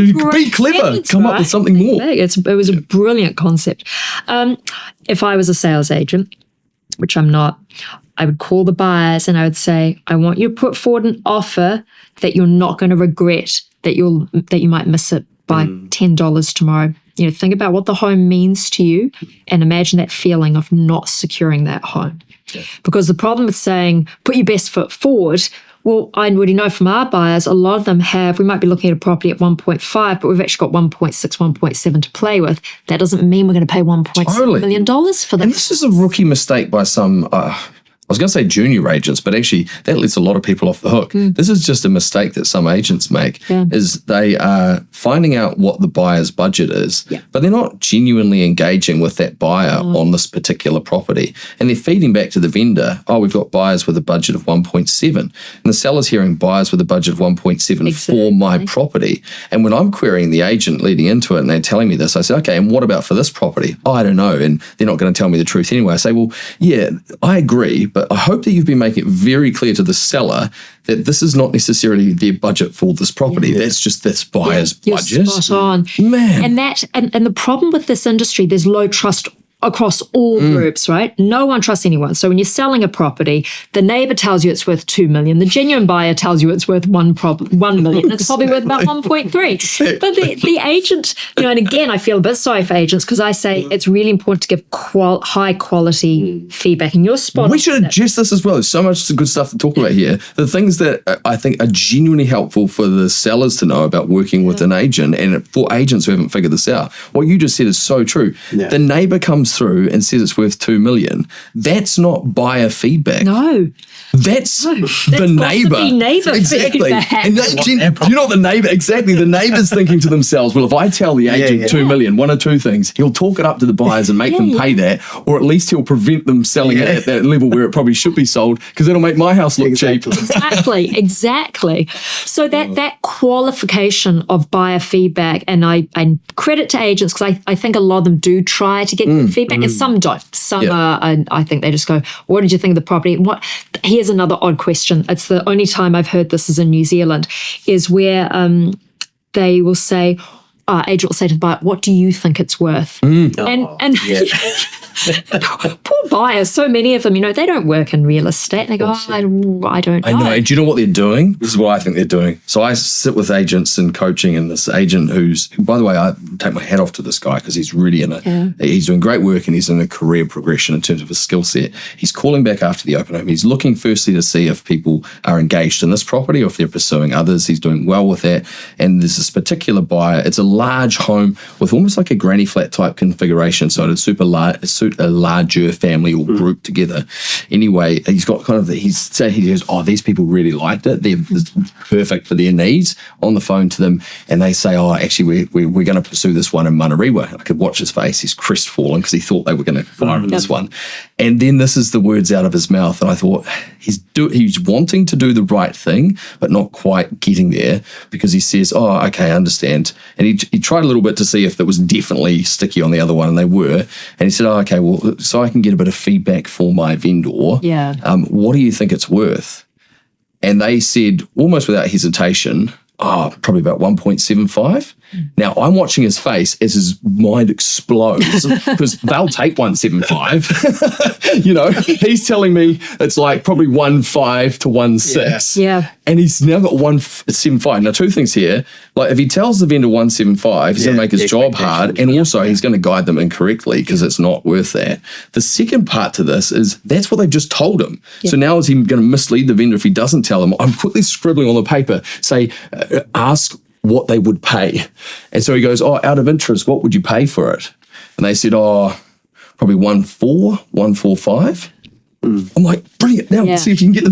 you be clever. Sense, Come up with something more. It was a brilliant concept. If I was a sales agent, which I'm not, I would call the buyers and I would say, I want you to put forward an offer that you're not going to regret, that you might miss it by $10 tomorrow. Think about what the home means to you and imagine that feeling of not securing that home. Because the problem with saying, put your best foot forward, well, I already know from our buyers, a lot of them we might be looking at a property at 1.5, but we've actually got 1.6, 1.7 to play with. That doesn't mean we're going to pay $1.6 million for that. And this is a rookie mistake by some, I was going to say junior agents, but actually that lets a lot of people off the hook. This is just a mistake that some agents make, is they are finding out what the buyer's budget is, but they're not genuinely engaging with that buyer on this particular property. And they're feeding back to the vendor, we've got buyers with a budget of 1.7. And the seller's hearing buyers with a budget of 1.7 for my property. And when I'm querying the agent leading into it and they're telling me this, I say, okay, and what about for this property? I don't know. And they're not going to tell me the truth anyway. I say, well, yeah, I agree, but I hope that you've been making it very clear to the seller that this is not necessarily their budget for this property. That's just this buyer's budget. Spot on. Man. And the problem with this industry, there's low trust across all groups, right? No one trusts anyone. So when you're selling a property, the neighbor tells you it's worth 2 million. The genuine buyer tells you it's worth 1 million. It's probably worth about 1.3. But the agent, and again, I feel a bit sorry for agents because I say it's really important to give high quality feedback. And you're spot on. We should adjust this as well. There's so much good stuff to talk about here. The things that I think are genuinely helpful for the sellers to know about working with an agent and for agents who haven't figured this out. What you just said is so true. Yeah. The neighbor comes through and says it's worth 2 million. That's not buyer feedback. No. That's the neighbor. Possibly neighbor Exactly. feedback. And you know what the neighbor, exactly, the neighbor's thinking to themselves, well, if I tell the agent 2 million, one of two things, he'll talk it up to the buyers and make them pay that, or at least he'll prevent them selling it at that level where it probably should be sold because it'll make my house look cheap. Exactly. So that qualification of buyer feedback, and I credit to agents because I think a lot of them do try to get good feedback, and some don't. Some are, and I think they just go, "What did you think of the property?" Here's another odd question. It's the only time I've heard this is in New Zealand, is where they will say, agent will say to the buyer, "What do you think it's worth?" And poor buyers, so many of them, they don't work in real estate. And they go, I don't know. I know. And do you know what they're doing? This is what I think they're doing. So I sit with agents and coaching, and this agent who's, by the way, I take my hat off to this guy because he's really he's doing great work and he's in a career progression in terms of his skill set. He's calling back after the open home. He's looking firstly to see if people are engaged in this property or if they're pursuing others. He's doing well with that. And there's this particular buyer. It's a large home with almost like a granny flat type configuration. So it'd suit a larger family or group together. Anyway, he's got he goes, these people really liked it. They're perfect for their needs. On the phone to them, and they say, actually, we're going to pursue this one in Manarewa. I could watch his face. He's crestfallen because he thought they were going to fire on this one. And then this is the words out of his mouth. And I thought, he's wanting to do the right thing, but not quite getting there, because he says, okay, I understand. And he tried a little bit to see if it was definitely sticky on the other one, and they were. And he said, okay, well, so I can get a bit of feedback for my vendor. Yeah. What do you think it's worth? And they said, almost without hesitation, probably about 1.75. Now, I'm watching his face as his mind explodes because they'll take 175. You know, he's telling me it's like probably 1.5 to 1.6. Yeah. And he's now got 1.75. Now, two things here. Like, if he tells the vendor 1.75, he's going to make his job hard. And also, he's going to guide them incorrectly because it's not worth that. The second part to this is that's what they've just told him. Yeah. So now is he going to mislead the vendor if he doesn't tell them? I'm quickly scribbling on the paper, say, ask what they would pay. And so he goes, oh, out of interest, what would you pay for it? And they said, oh, probably 1.45. I'm like, brilliant. Now see if you can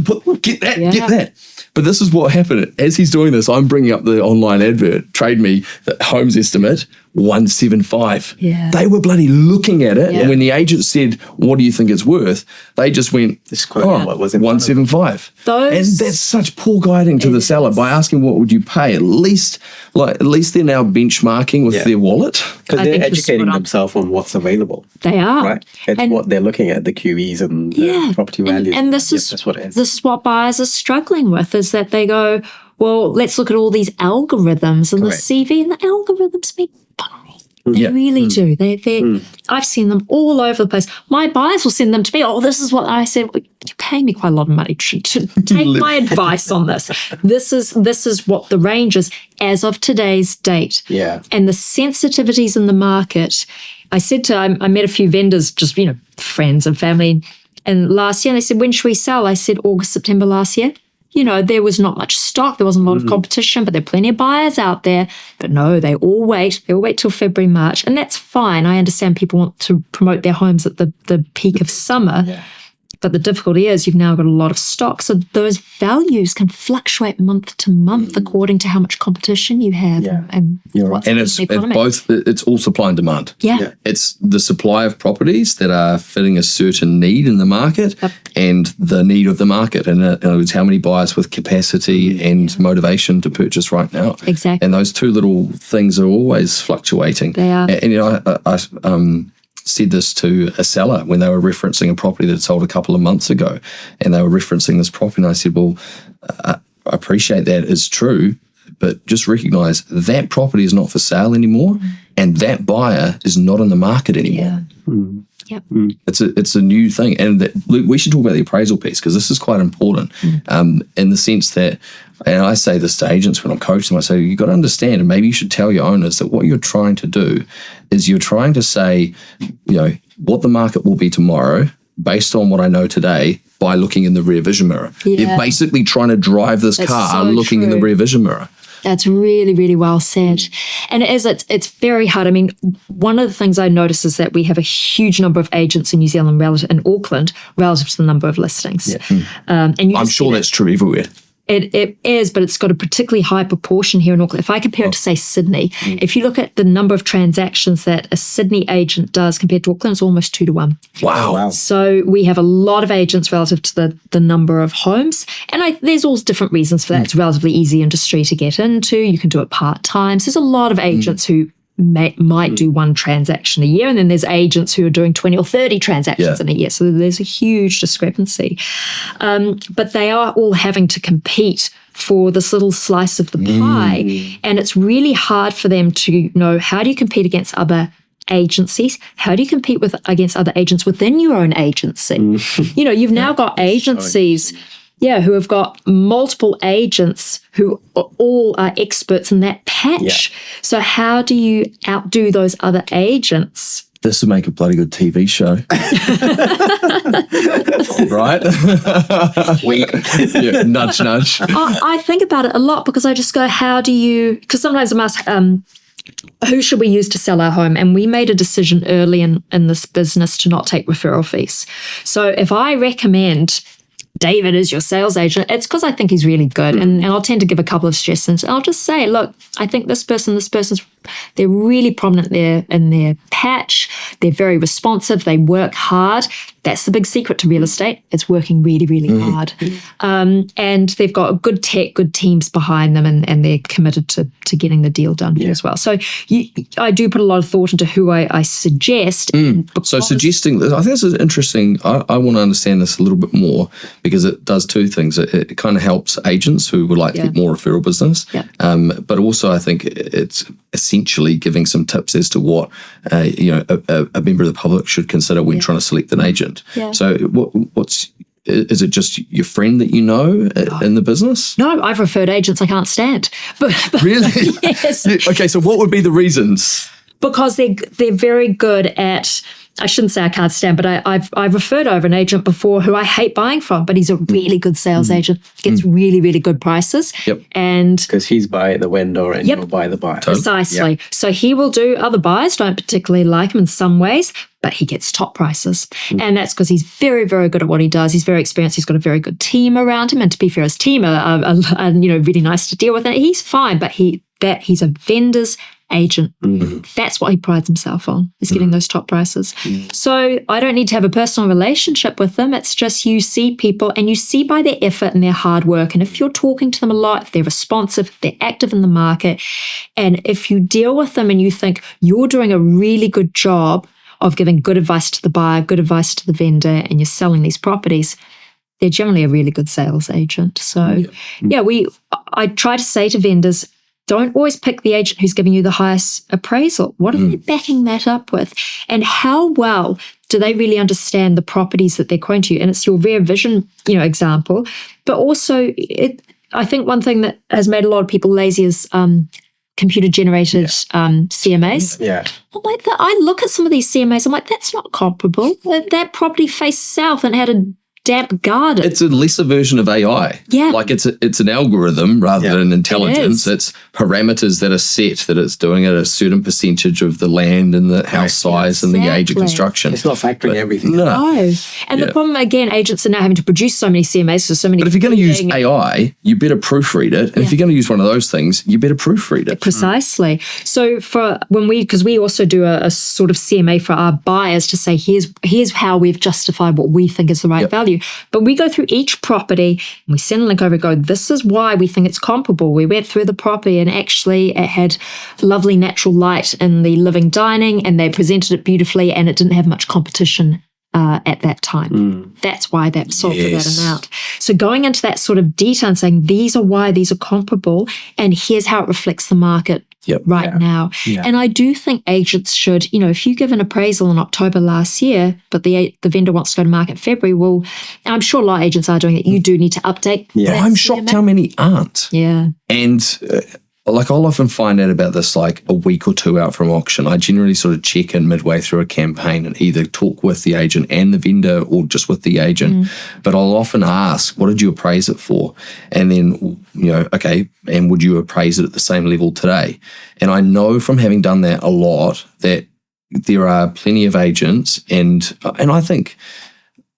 get that. But this is what happened. As he's doing this, I'm bringing up the online advert, Trade Me, the homes estimate, 175. Yeah. They were bloody looking at it. And when the agent said, what do you think it's worth? They just went, what was it? 175. And that's such poor guiding to the seller by asking what would you pay. At least they're now benchmarking with their wallet. Because they're educating themselves on what's available. They are. Right? It's what they're looking at, the QEs and the property values. And this is what it is. This is what buyers are struggling with, is that they go, well, let's look at all these algorithms and the CV, and the algorithms mean funny. They really do. I've seen them all over the place. My buyers will send them to me. Oh, this is what I said. You're paying me quite a lot of money to take my advice on this. This is what the range is as of today's date. Yeah. And the sensitivities in the market. I met a few vendors, just, friends and family. And last year, they said, when should we sell? I said, August, September last year. There was not much stock. There wasn't a lot of competition, but there are plenty of buyers out there. But no, they all wait. They all wait till February, March. And that's fine. I understand people want to promote their homes at the peak of summer. Yeah. But the difficulty is you've now got a lot of stock. So those values can fluctuate month to month according to how much competition you have. Yeah. And it's all supply and demand. Yeah. It's the supply of properties that are fitting a certain need in the market and the need of the market. And it's how many buyers with capacity and motivation to purchase right now. Exactly. And those two little things are always fluctuating. They are. And I said this to a seller when they were referencing a property that sold a couple of months ago, and they were referencing this property, and I said, well, I appreciate that is true, but just recognize that property is not for sale anymore, and that buyer is not in the market anymore. Yeah. Yep. It's a new thing. And we should talk about the appraisal piece, because this is quite important in the sense that, and I say this to agents when I'm coaching them, I say, you've got to understand, and maybe you should tell your owners that what you're trying to do is you're trying to say, what the market will be tomorrow based on what I know today by looking in the rear vision mirror. Yeah. You're basically trying to drive this car looking in the rear vision mirror. That's really, really well said. And it's very hard. I mean, one of the things I notice is that we have a huge number of agents in New Zealand, in Auckland, relative to the number of listings. Yeah. And I'm sure that's true everywhere. It is, but it's got a particularly high proportion here in Auckland. If I compare it to, say, Sydney, if you look at the number of transactions that a Sydney agent does compared to Auckland, it's almost 2 to 1. Wow. So we have a lot of agents relative to the number of homes. And there's all different reasons for that. It's a relatively easy industry to get into. You can do it part-time. So there's a lot of agents who might do one transaction a year, and then there's agents who are doing 20 or 30 transactions in a year. So there's a huge discrepancy. But they are all having to compete for this little slice of the pie. And it's really hard for them to know, how do you compete against other agencies? How do you compete against other agents within your own agency? You've now got agencies who have got multiple agents who all are experts in that patch. Yeah. So how do you outdo those other agents? This would make a bloody good TV show. Right? Wink. Nudge, nudge. I think about it a lot, because I just go, because sometimes I'm asked, who should we use to sell our home? And we made a decision early in this business to not take referral fees. So if I recommend David is your sales agent, it's because I think he's really good. And I'll tend to give a couple of suggestions. I'll just say, look, I think this person's, they're really prominent there in their patch. They're very responsive. They work hard. That's the big secret to real estate. It's working really, really hard. And they've got good tech, good teams behind them, and they're committed to getting the deal done as well. So I do put a lot of thought into who I suggest. So suggesting, I think this is interesting. I want to understand this a little bit more, because it does two things. It kind of helps agents who would like to get more referral business. But also I think it's essentially giving some tips as to what a member of the public should consider when trying to select an agent. Yeah. So is it just your friend that you know in the business? No, I've referred agents I can't stand. But Really? Yes. Okay, so what would be the reasons? Because they're very good at, I shouldn't say I can't stand, but I've referred over an agent before who I hate buying from, but he's a really good sales agent, gets really, really good prices. Yep. And Because he's by the vendor and you'll buy the buyer. precisely. Yep. So he will do, other buyers don't particularly like him in some ways, but he gets top prices. And that's because he's very, very good at what he does. He's very experienced. He's got a very good team around him. And to be fair, his team are really nice to deal with. And he's fine, but he's a vendor's agent. That's what he prides himself on, is getting those top prices. So I don't need to have a personal relationship with them. It's just you see people and you see by their effort and their hard work. And if you're talking to them a lot, if they're responsive, if they're active in the market, and if you deal with them and you think you're doing a really good job of giving good advice to the buyer, good advice to the vendor, and you're selling these properties, they're generally a really good sales agent. So I try to say to vendors, don't always pick the agent who's giving you the highest appraisal. What are they backing that up with? And how well do they really understand the properties that they're quoting to you? And it's your Rear Vision, example. But also, I think one thing that has made a lot of people lazy is computer-generated CMAs. Yeah. I'm like, I look at some of these CMAs, I'm like, that's not comparable. That property faced south and had a damp garden. It's a lesser version of AI. Yeah. Like it's an algorithm rather than intelligence. It's parameters that are set that it's doing at a certain percentage of the land and the house size and the age of construction. It's not factoring everything. No. And the problem, again, agents are now having to produce so many CMAs for so many. But if you're going to use AI, you better proofread it. And if you're going to use one of those things, you better proofread it. Precisely. So because we also do a sort of CMA for our buyers to say, here's how we've justified what we think is the right value. But we go through each property and we send a link over and go, this is why we think it's comparable. We went through the property and actually it had lovely natural light in the living dining and they presented it beautifully and it didn't have much competition at that time. That's why that sold for that amount. So going into that sort of detail and saying, these are why these are comparable and here's how it reflects the market now. Yeah. And I do think agents should, if you give an appraisal in October last year, but the vendor wants to go to market in February, well, I'm sure a lot of agents are doing it. You do need to update. Yeah. I'm shocked how many aren't. Yeah. And I'll often find out about this like a week or two out from auction. I generally sort of check in midway through a campaign and either talk with the agent and the vendor or just with the agent. But I'll often ask, what did you appraise it for? And then, okay, and would you appraise it at the same level today? And I know from having done that a lot that there are plenty of agents and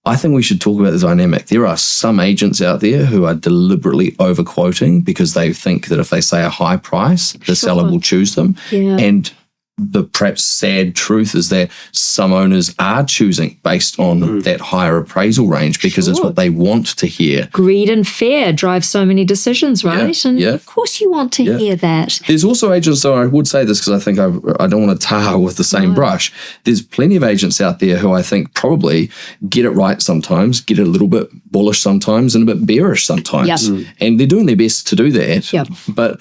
I think we should talk about the dynamic. There are some agents out there who are deliberately overquoting because they think that if they say a high price, the seller will choose them. Yeah. And the perhaps sad truth is that some owners are choosing based on that higher appraisal range because it's what they want to hear. Greed and fear drive so many decisions, right? And of course you want to hear that. There's also agents, though, I would say this because I think I don't want to tar with the same brush. There's plenty of agents out there who I think probably get it right sometimes, get it a little bit bullish sometimes and a bit bearish sometimes. And they're doing their best to do that. But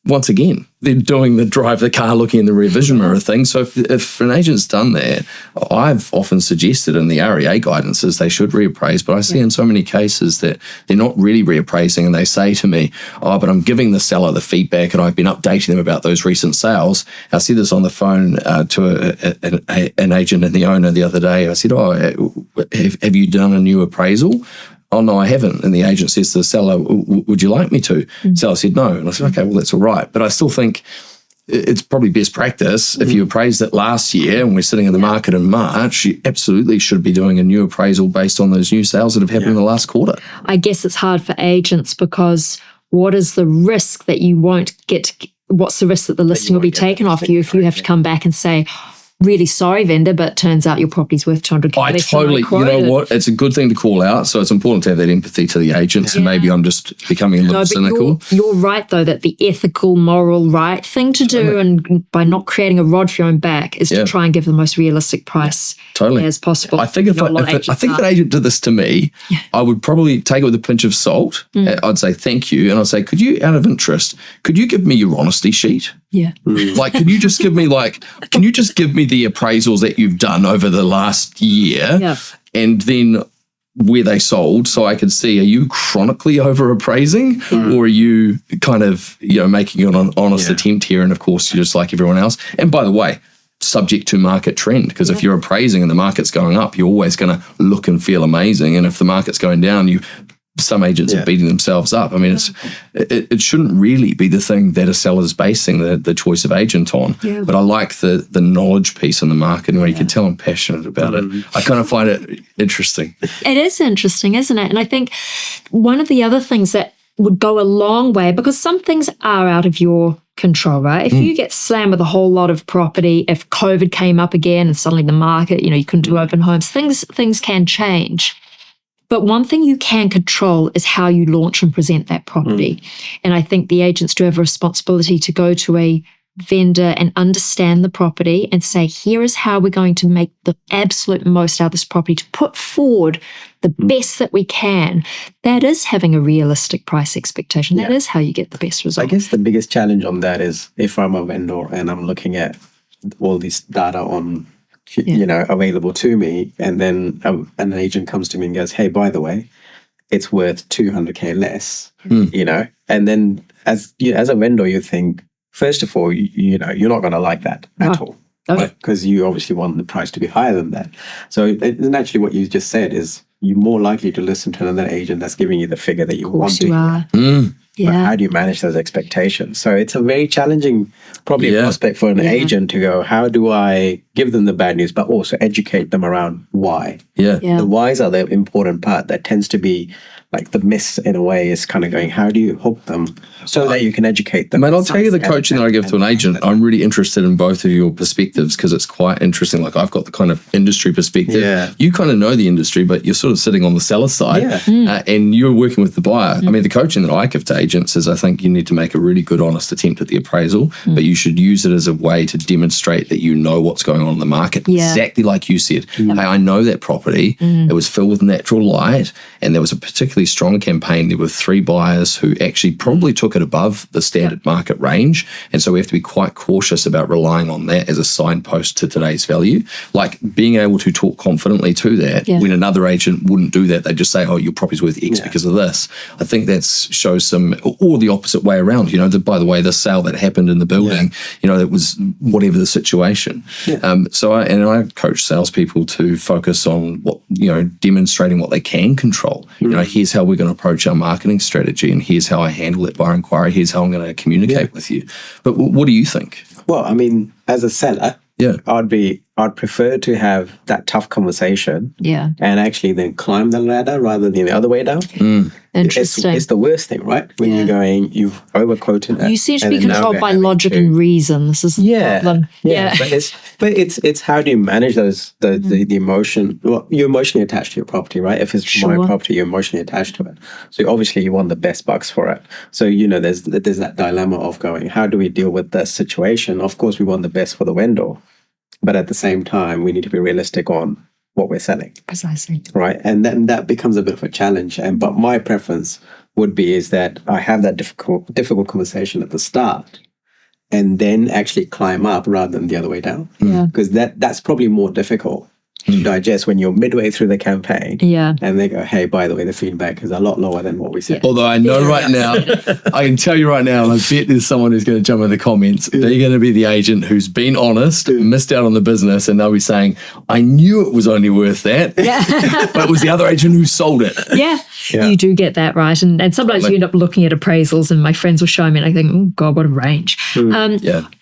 once again, they're doing the drive the car looking in the rear vision mirror thing. So if an agent's done that, I've often suggested in the REA guidances they should reappraise, but I see in so many cases that they're not really reappraising and they say to me, but I'm giving the seller the feedback and I've been updating them about those recent sales. I said this on the phone to an agent and the owner the other day. I said, have you done a new appraisal? Oh, no, I haven't. And the agent says to the seller, would you like me to? Seller said no. And I said, okay, well, that's all right. But I still think it's probably best practice. If you appraised it last year and we're sitting in the market in March, you absolutely should be doing a new appraisal based on those new sales that have happened in the last quarter. I guess it's hard for agents because what is the risk that you won't get? What's the risk that the listing will be taken off you if you have to come back and say, really sorry, vendor, but turns out your property's worth $200,000. I totally, you know what? It's a good thing to call out. So it's important to have that empathy to the agents. And maybe I'm just becoming a little cynical. You're right, though, that the ethical, moral, right thing to do, and by not creating a rod for your own back, is to try and give the most realistic price as possible. I think that agent did this to me, I would probably take it with a pinch of salt. I'd say thank you, and I'd say, out of interest, could you give me your honesty sheet? Yeah. Like, can you just give me the appraisals that you've done over the last year, Yeah. and then where they sold, so I could see, are you chronically over appraising, or are you kind of, making an honest attempt here? And of course, you're just like everyone else. And by the way, subject to market trend, because if you're appraising and the market's going up, you're always going to look and feel amazing. And if the market's going down, some agents are beating themselves up. I mean, it shouldn't really be the thing that a seller's basing the choice of agent on. Yeah. But I like the knowledge piece in the market, where you can tell I'm passionate about it. I kind of find it interesting. It is interesting, isn't it? And I think one of the other things that would go a long way, because some things are out of your control, right? If you get slammed with a whole lot of property, if COVID came up again and suddenly the market, you couldn't do open homes, things can change. But one thing you can control is how you launch and present that property. And I think the agents do have a responsibility to go to a vendor and understand the property and say, here is how we're going to make the absolute most out of this property, to put forward the best that we can. That is having a realistic price expectation. That is how you get the best result. I guess the biggest challenge on that is if I'm a vendor and I'm looking at all this data on available to me, and then an agent comes to me and goes, hey, by the way, it's worth 200K less, and then as a vendor, you think, first of all, you're not going to like that at all, because you obviously want the price to be higher than that. So naturally what you just said is you're more likely to listen to another agent that's giving you the figure that you want to hear. But how do you manage those expectations? So it's a very challenging, probably prospect for an agent to go, how do I give them the bad news, but also educate them around why? The whys are the important part that tends to be like the miss in a way, is kind of going, how do you hook them so that you can educate them? Mate, I'll tell you the coaching that I give to an agent. I'm really interested in both of your perspectives, because it's quite interesting. Like, I've got the kind of industry perspective. You kind of know the industry, but you're sort of sitting on the seller side and you're working with the buyer. I mean, the coaching that I give to agents is, I think you need to make a really good, honest attempt at the appraisal, but you should use it as a way to demonstrate that you know what's going on in the market. Exactly like you said. Hey, I know that property. It was filled with natural light, and there was a particularly strong campaign. There were 3 buyers who actually probably took it above the standard market range. And so we have to be quite cautious about relying on that as a signpost to today's value. Like, being able to talk confidently to that when another agent wouldn't do that. They just say, oh, your property's worth X because of this. I think that shows some, or the opposite way around, by the way, the sale that happened in the building, it was whatever the situation. So I coach salespeople to focus on what, demonstrating what they can control. Here's how we're going to approach our marketing strategy, and here's how I handle it by inquiry. Here's how I'm going to communicate with you. But what do you think? Well, I mean, as a seller, I'd prefer to have that tough conversation and actually then climb the ladder rather than the other way down. Interesting. It's the worst thing, right? When you're going, you've overquoted it. You seem to be controlled by logic and reason. This is the problem. But it's how do you manage the emotion? Well, you're emotionally attached to your property, right? If it's my property, you're emotionally attached to it. So obviously you want the best bucks for it. So there's that dilemma of going, how do we deal with this situation? Of course, we want the best for the vendor, but at the same time, we need to be realistic on what we're selling. Precisely. Right. And then that becomes a bit of a challenge. But my preference would be is that I have that difficult conversation at the start and then actually climb up rather than the other way down. Because that's probably more difficult to digest when you're midway through the campaign. And they go, hey, by the way, the feedback is a lot lower than what we said. Although I know right now, I can tell you right now, and I bet there's someone who's going to jump in the comments. They're going to be the agent who's been honest, missed out on the business, and they'll be saying, I knew it was only worth that. But it was the other agent who sold it. You do get that, right? And sometimes you end up looking at appraisals, and my friends will show me, and I think, oh God, what a range.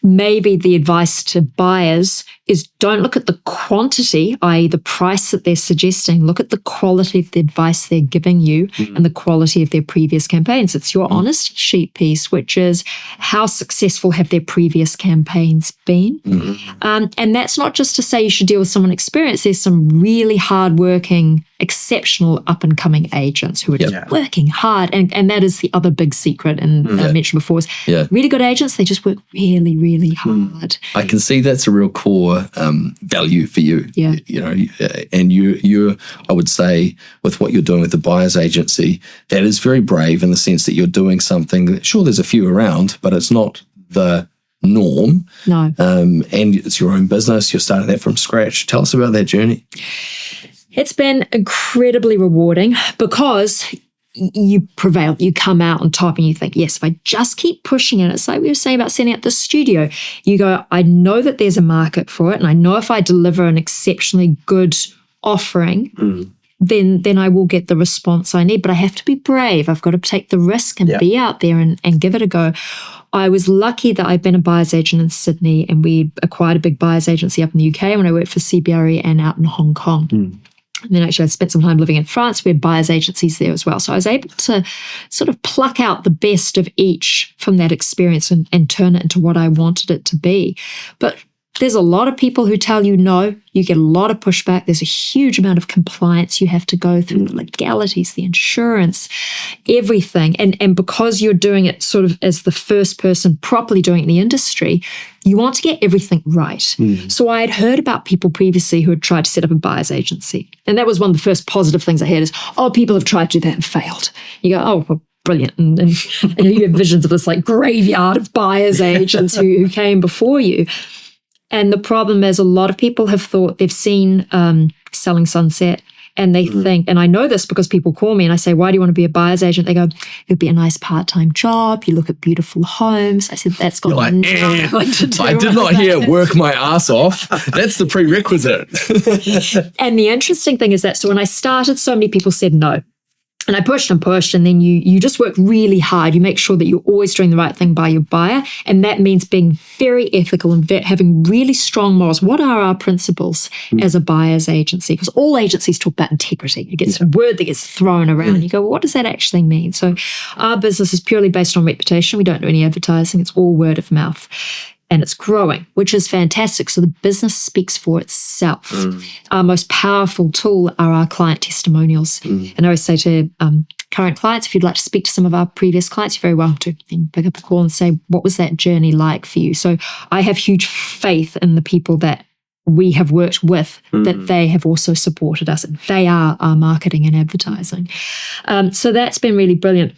Maybe the advice to buyers is don't look at the quantity, i.e. the price that they're suggesting. Look at the quality of the advice they're giving you and the quality of their previous campaigns. It's your honest sheet piece, which is how successful have their previous campaigns been? And that's not just to say you should deal with someone experienced. There's some really hardworking, exceptional up-and-coming agents who are just working hard. And that is the other big secret, and I mentioned before, is really good agents, they just work really, really hard. I can see that's a real core value for you. And you, I would say, with what you're doing with the buyer's agency, that is very brave in the sense that you're doing something that, sure, there's a few around, but it's not the norm. No. And it's your own business. You're starting that from scratch. Tell us about that journey. It's been incredibly rewarding because you prevail, you come out on top and you think, yes, if I just keep pushing it, it's like we were saying about setting up the studio. You go, I know that there's a market for it. And I know if I deliver an exceptionally good offering, then I will get the response I need. But I have to be brave. I've got to take the risk and be out there and give it a go. I was lucky that I'd been a buyer's agent in Sydney, and we acquired a big buyer's agency up in the UK when I worked for CBRE and out in Hong Kong. And then actually I spent some time living in France. We had buyer's agencies there as well. So I was able to sort of pluck out the best of each from that experience and turn it into what I wanted it to be. But there's a lot of people who tell you no. You get a lot of pushback. There's a huge amount of compliance you have to go through, the legalities, the insurance, everything. And because you're doing it sort of as the first person properly doing it in the industry, you want to get everything right. So I had heard about people previously who had tried to set up a buyer's agency. And that was one of the first positive things I heard is, oh, people have tried to do that and failed. You go, oh, well, brilliant. And you have visions of this like graveyard of buyer's agents who came before you. And the problem is a lot of people have thought they've seen Selling Sunset and they think, and I know this because people call me and I say, why do you want to be a buyer's agent? They go, it would be a nice part-time job. You look at beautiful homes. I said, that's got nothing to do. I did not hear work my ass off. That's the prerequisite. And the interesting thing is that, so when I started, so many people said no. And I pushed and pushed, and then you just work really hard. You make sure that you're always doing the right thing by your buyer, and that means being very ethical and having really strong morals. What are our principles as a buyer's agency? Because all agencies talk about integrity. It gets a word that gets thrown around. You go, well, what does that actually mean? So our business is purely based on reputation. We don't do any advertising. It's all word of mouth. And it's growing, which is fantastic. So the business speaks for itself. Our most powerful tool are our client testimonials. And I always say to current clients, if you'd like to speak to some of our previous clients, you're very welcome to. You can pick up a call and say, what was that journey like for you? So I have huge faith in the people that we have worked with, that they have also supported us. They are our marketing and advertising. So that's been really brilliant.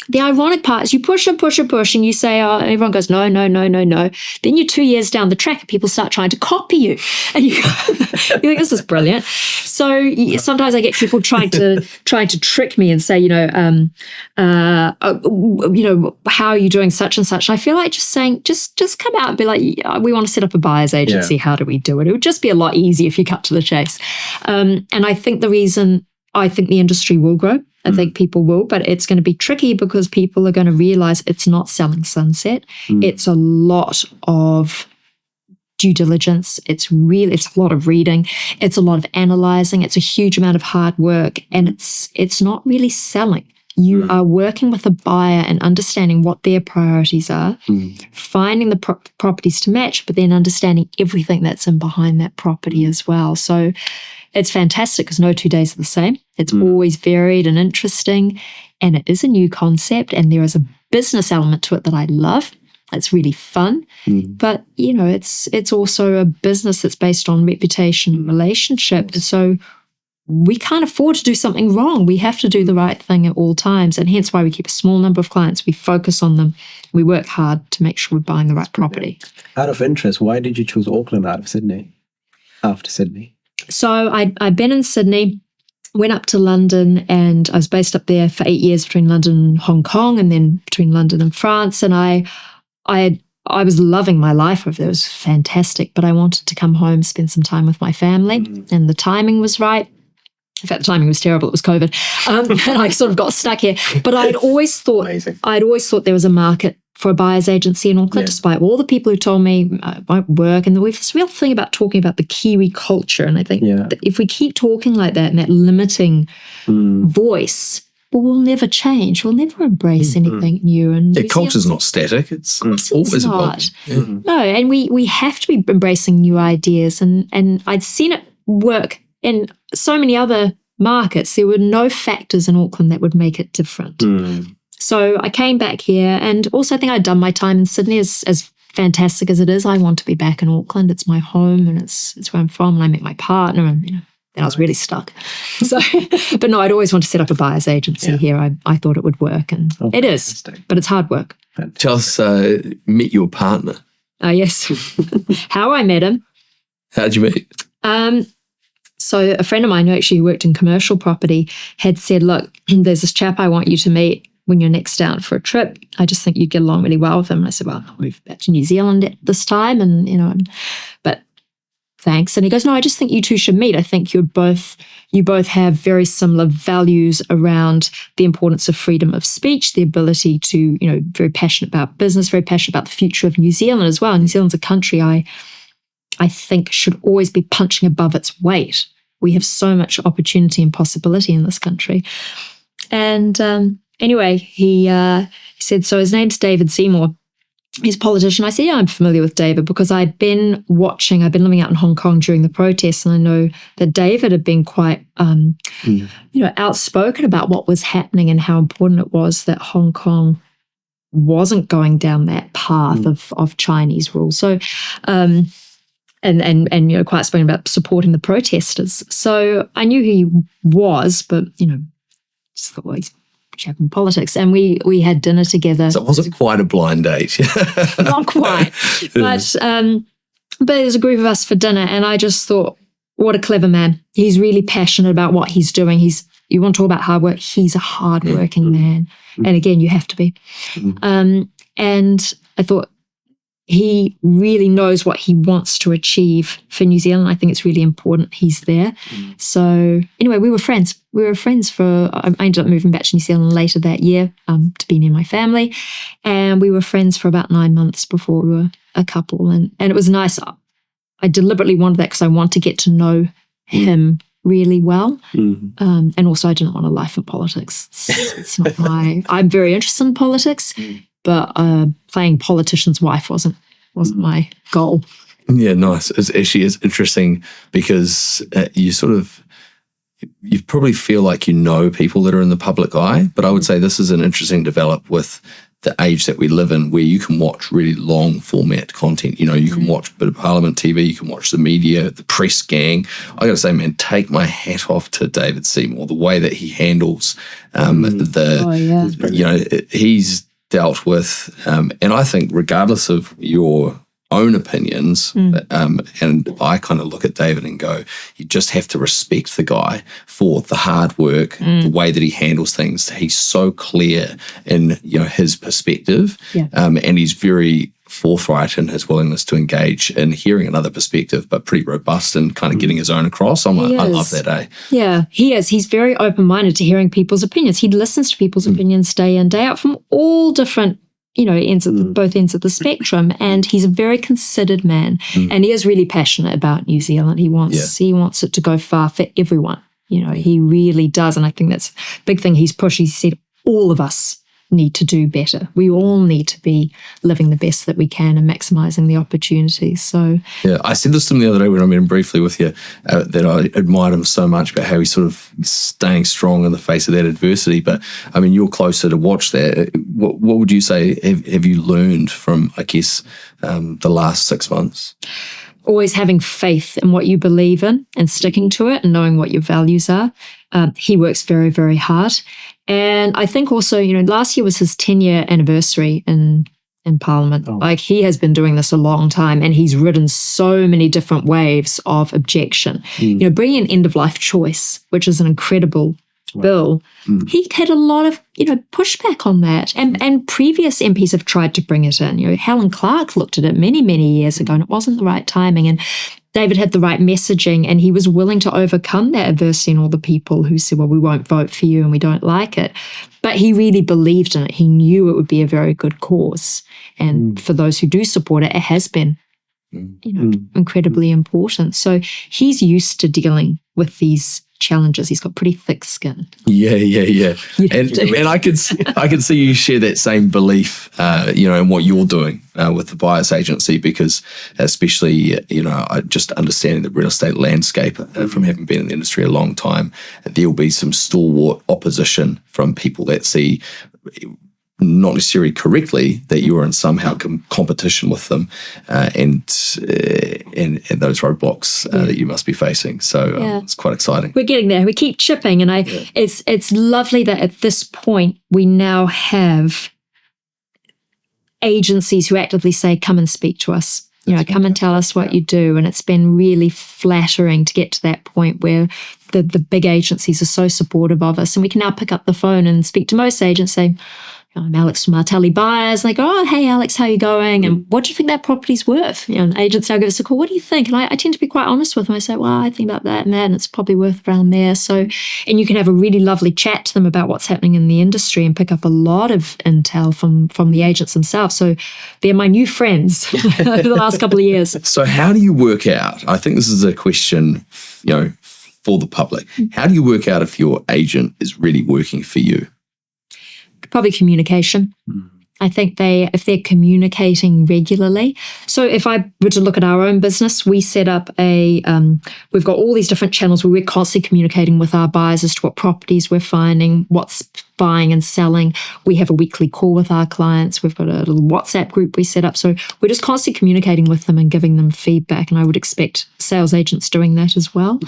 The ironic part is you push and push and push and you say, oh, everyone goes, no, no, no, no, no. Then you're 2 years down the track and people start trying to copy you. And you think, this is brilliant. So sometimes I get people trying to trick me and say, how are you doing such and such? And I feel like just saying, just come out and be like, we want to set up a buyer's agency. How do we do it? It would just be a lot easier if you cut to the chase. And I think the reason I think the industry will grow, I think people will, but it's going to be tricky because people are going to realize it's not Selling Sunset. It's a lot of due diligence. It's a lot of reading. It's a lot of analyzing. It's a huge amount of hard work, and it's not really selling. You are working with a buyer and understanding what their priorities are, finding the properties to match, but then understanding everything that's in behind that property as well. So it's fantastic because no 2 days are the same. It's always varied and interesting, and it is a new concept, and there is a business element to it that I love. It's really fun, but it's also a business that's based on reputation and relationship. And so we can't afford to do something wrong. We have to do the right thing at all times, and hence why we keep a small number of clients. We focus on them. We work hard to make sure we're buying the right property. Out of interest, why did you choose Auckland out of Sydney? After Sydney? So I'd been in Sydney, went up to London, and I was based up there for 8 years between London and Hong Kong, and then between London and France. And I was loving my life over there. It was fantastic, but I wanted to come home, spend some time with my family, and the timing was right. In fact, the timing was terrible. It was COVID, and I sort of got stuck here. But I'd always thought there was a market for a buyer's agency in Auckland, despite all the people who told me it won't work. And we have this real thing about talking about the Kiwi culture. And I think that if we keep talking like that and that limiting voice, we'll never change. We'll never embrace anything new. And culture's not static. It's always evolving. No, and we have to be embracing new ideas. And I'd seen it work in so many other markets. There were no factors in Auckland that would make it different. So I came back here, and also I think I'd done my time in Sydney. As fantastic as it is, I want to be back in Auckland. It's my home, and it's where I'm from, and I met my partner, and then I was really stuck. So, but no, I'd always want to set up a buyer's agency here. I thought it would work, and it is, but it's hard work. Tell us, met your partner. Oh, yes. How I met him. How'd you meet? So a friend of mine who actually worked in commercial property had said, look, there's this chap I want you to meet when you're next down for a trip. I just think you'd get along really well with him. And I said, well, I'll move back to New Zealand at this time. And, but thanks. And he goes, no, I just think you two should meet. I think you both have very similar values around the importance of freedom of speech, the ability to, very passionate about business, very passionate about the future of New Zealand as well. New Zealand's a country I think should always be punching above its weight. We have so much opportunity and possibility in this country. And anyway, he said, so his name's David Seymour. He's a politician. I said, yeah, I'm familiar with David because I've been living out in Hong Kong during the protests, and I know that David had been quite, outspoken about what was happening and how important it was that Hong Kong wasn't going down that path of Chinese rule. So, and quite spoken about supporting the protesters. So I knew who he was, but just thought, well, he's chap in politics. And we had dinner together. So it wasn't quite a blind date. Not quite, but there's a group of us for dinner, and I just thought, what a clever man. He's really passionate about what he's doing. You want to talk about hard work? He's a hardworking man, and again, you have to be. And I thought, he really knows what he wants to achieve for New Zealand. I think it's really important he's there. So anyway, we were friends. I ended up moving back to New Zealand later that year to be near my family. And we were friends for about 9 months before we were a couple. And it was nice. I deliberately wanted that because I want to get to know him really well. And also I didn't want a life in politics. It's not I'm very interested in politics. But playing politician's wife wasn't my goal. Yeah, nice. It actually is interesting because you probably feel like you know people that are in the public eye, but I would say this is an interesting develop with the age that we live in, where you can watch really long format content. You can watch a bit of Parliament TV, you can watch the media, the press gang. I got to say, man, take my hat off to David Seymour, the way that he handles he's dealt with, and I think regardless of your own opinions, and I kind of look at David and go, you just have to respect the guy for the hard work, the way that he handles things. He's so clear in his perspective, and he's very forthright in his willingness to engage in hearing another perspective, but pretty robust and kind of getting his own across. I love that, Yeah, he is. He's very open-minded to hearing people's opinions. He listens to people's opinions day in, day out from all different, both ends of the spectrum. And he's a very considered man. And he is really passionate about New Zealand. He wants it to go far for everyone. He really does. And I think that's a big thing he's pushed. He said all of us need to do better. We all need to be living the best that we can and maximizing the opportunities. So yeah, I said this to him the other day when I met him briefly with you, that I admired him so much about how he's sort of staying strong in the face of that adversity. But I mean, you're closer to watch that. What would you say have you learned from, I guess, the last 6 months? Always having faith in what you believe in and sticking to it and knowing what your values are. He works very, very hard. And I think also, last year was his 10-year anniversary in Parliament. Like, he has been doing this a long time, and he's ridden so many different waves of objection. Bringing in end-of-life choice, which is an incredible bill, he had a lot of, pushback on that. And previous MPs have tried to bring it in. Helen Clark looked at it many, many years ago, and it wasn't the right timing. And David had the right messaging, and he was willing to overcome that adversity and all the people who said, well, we won't vote for you and we don't like it. But he really believed in it. He knew it would be a very good cause. And for those who do support it, it has been, incredibly important. So he's used to dealing with these challenges. He's got pretty thick skin. Yeah. And I can see you share that same belief, in what you're doing with the buyer's agency, because especially, just understanding the real estate landscape from having been in the industry a long time, there'll be some stalwart opposition from people that see, not necessarily correctly, that you are in somehow competition with them, and those roadblocks that you must be facing. So it's quite exciting. We're getting there. We keep chipping, and it's lovely that at this point we now have agencies who actively say, come and speak to us. Come and tell us what you do. And it's been really flattering to get to that point where the big agencies are so supportive of us. And we can now pick up the phone and speak to most agents, say, I'm Alex from Martelli Buyers. And they go, oh, hey, Alex, how are you going? And what do you think that property's worth? And agents now give us a call. What do you think? And I tend to be quite honest with them. I say, well, I think about that and that, and it's probably worth around there. So, and you can have a really lovely chat to them about what's happening in the industry and pick up a lot of intel from the agents themselves. So they're my new friends over the last couple of years. So how do you work out? I think this is a question, for the public. How do you work out if your agent is really working for you? Probably communication. I think if they're communicating regularly. So if I were to look at our own business, we set up we've got all these different channels where we're constantly communicating with our buyers as to what properties we're finding, what's buying and selling. We have a weekly call with our clients. We've got a little WhatsApp group we set up. So we're just constantly communicating with them and giving them feedback. And I would expect sales agents doing that as well.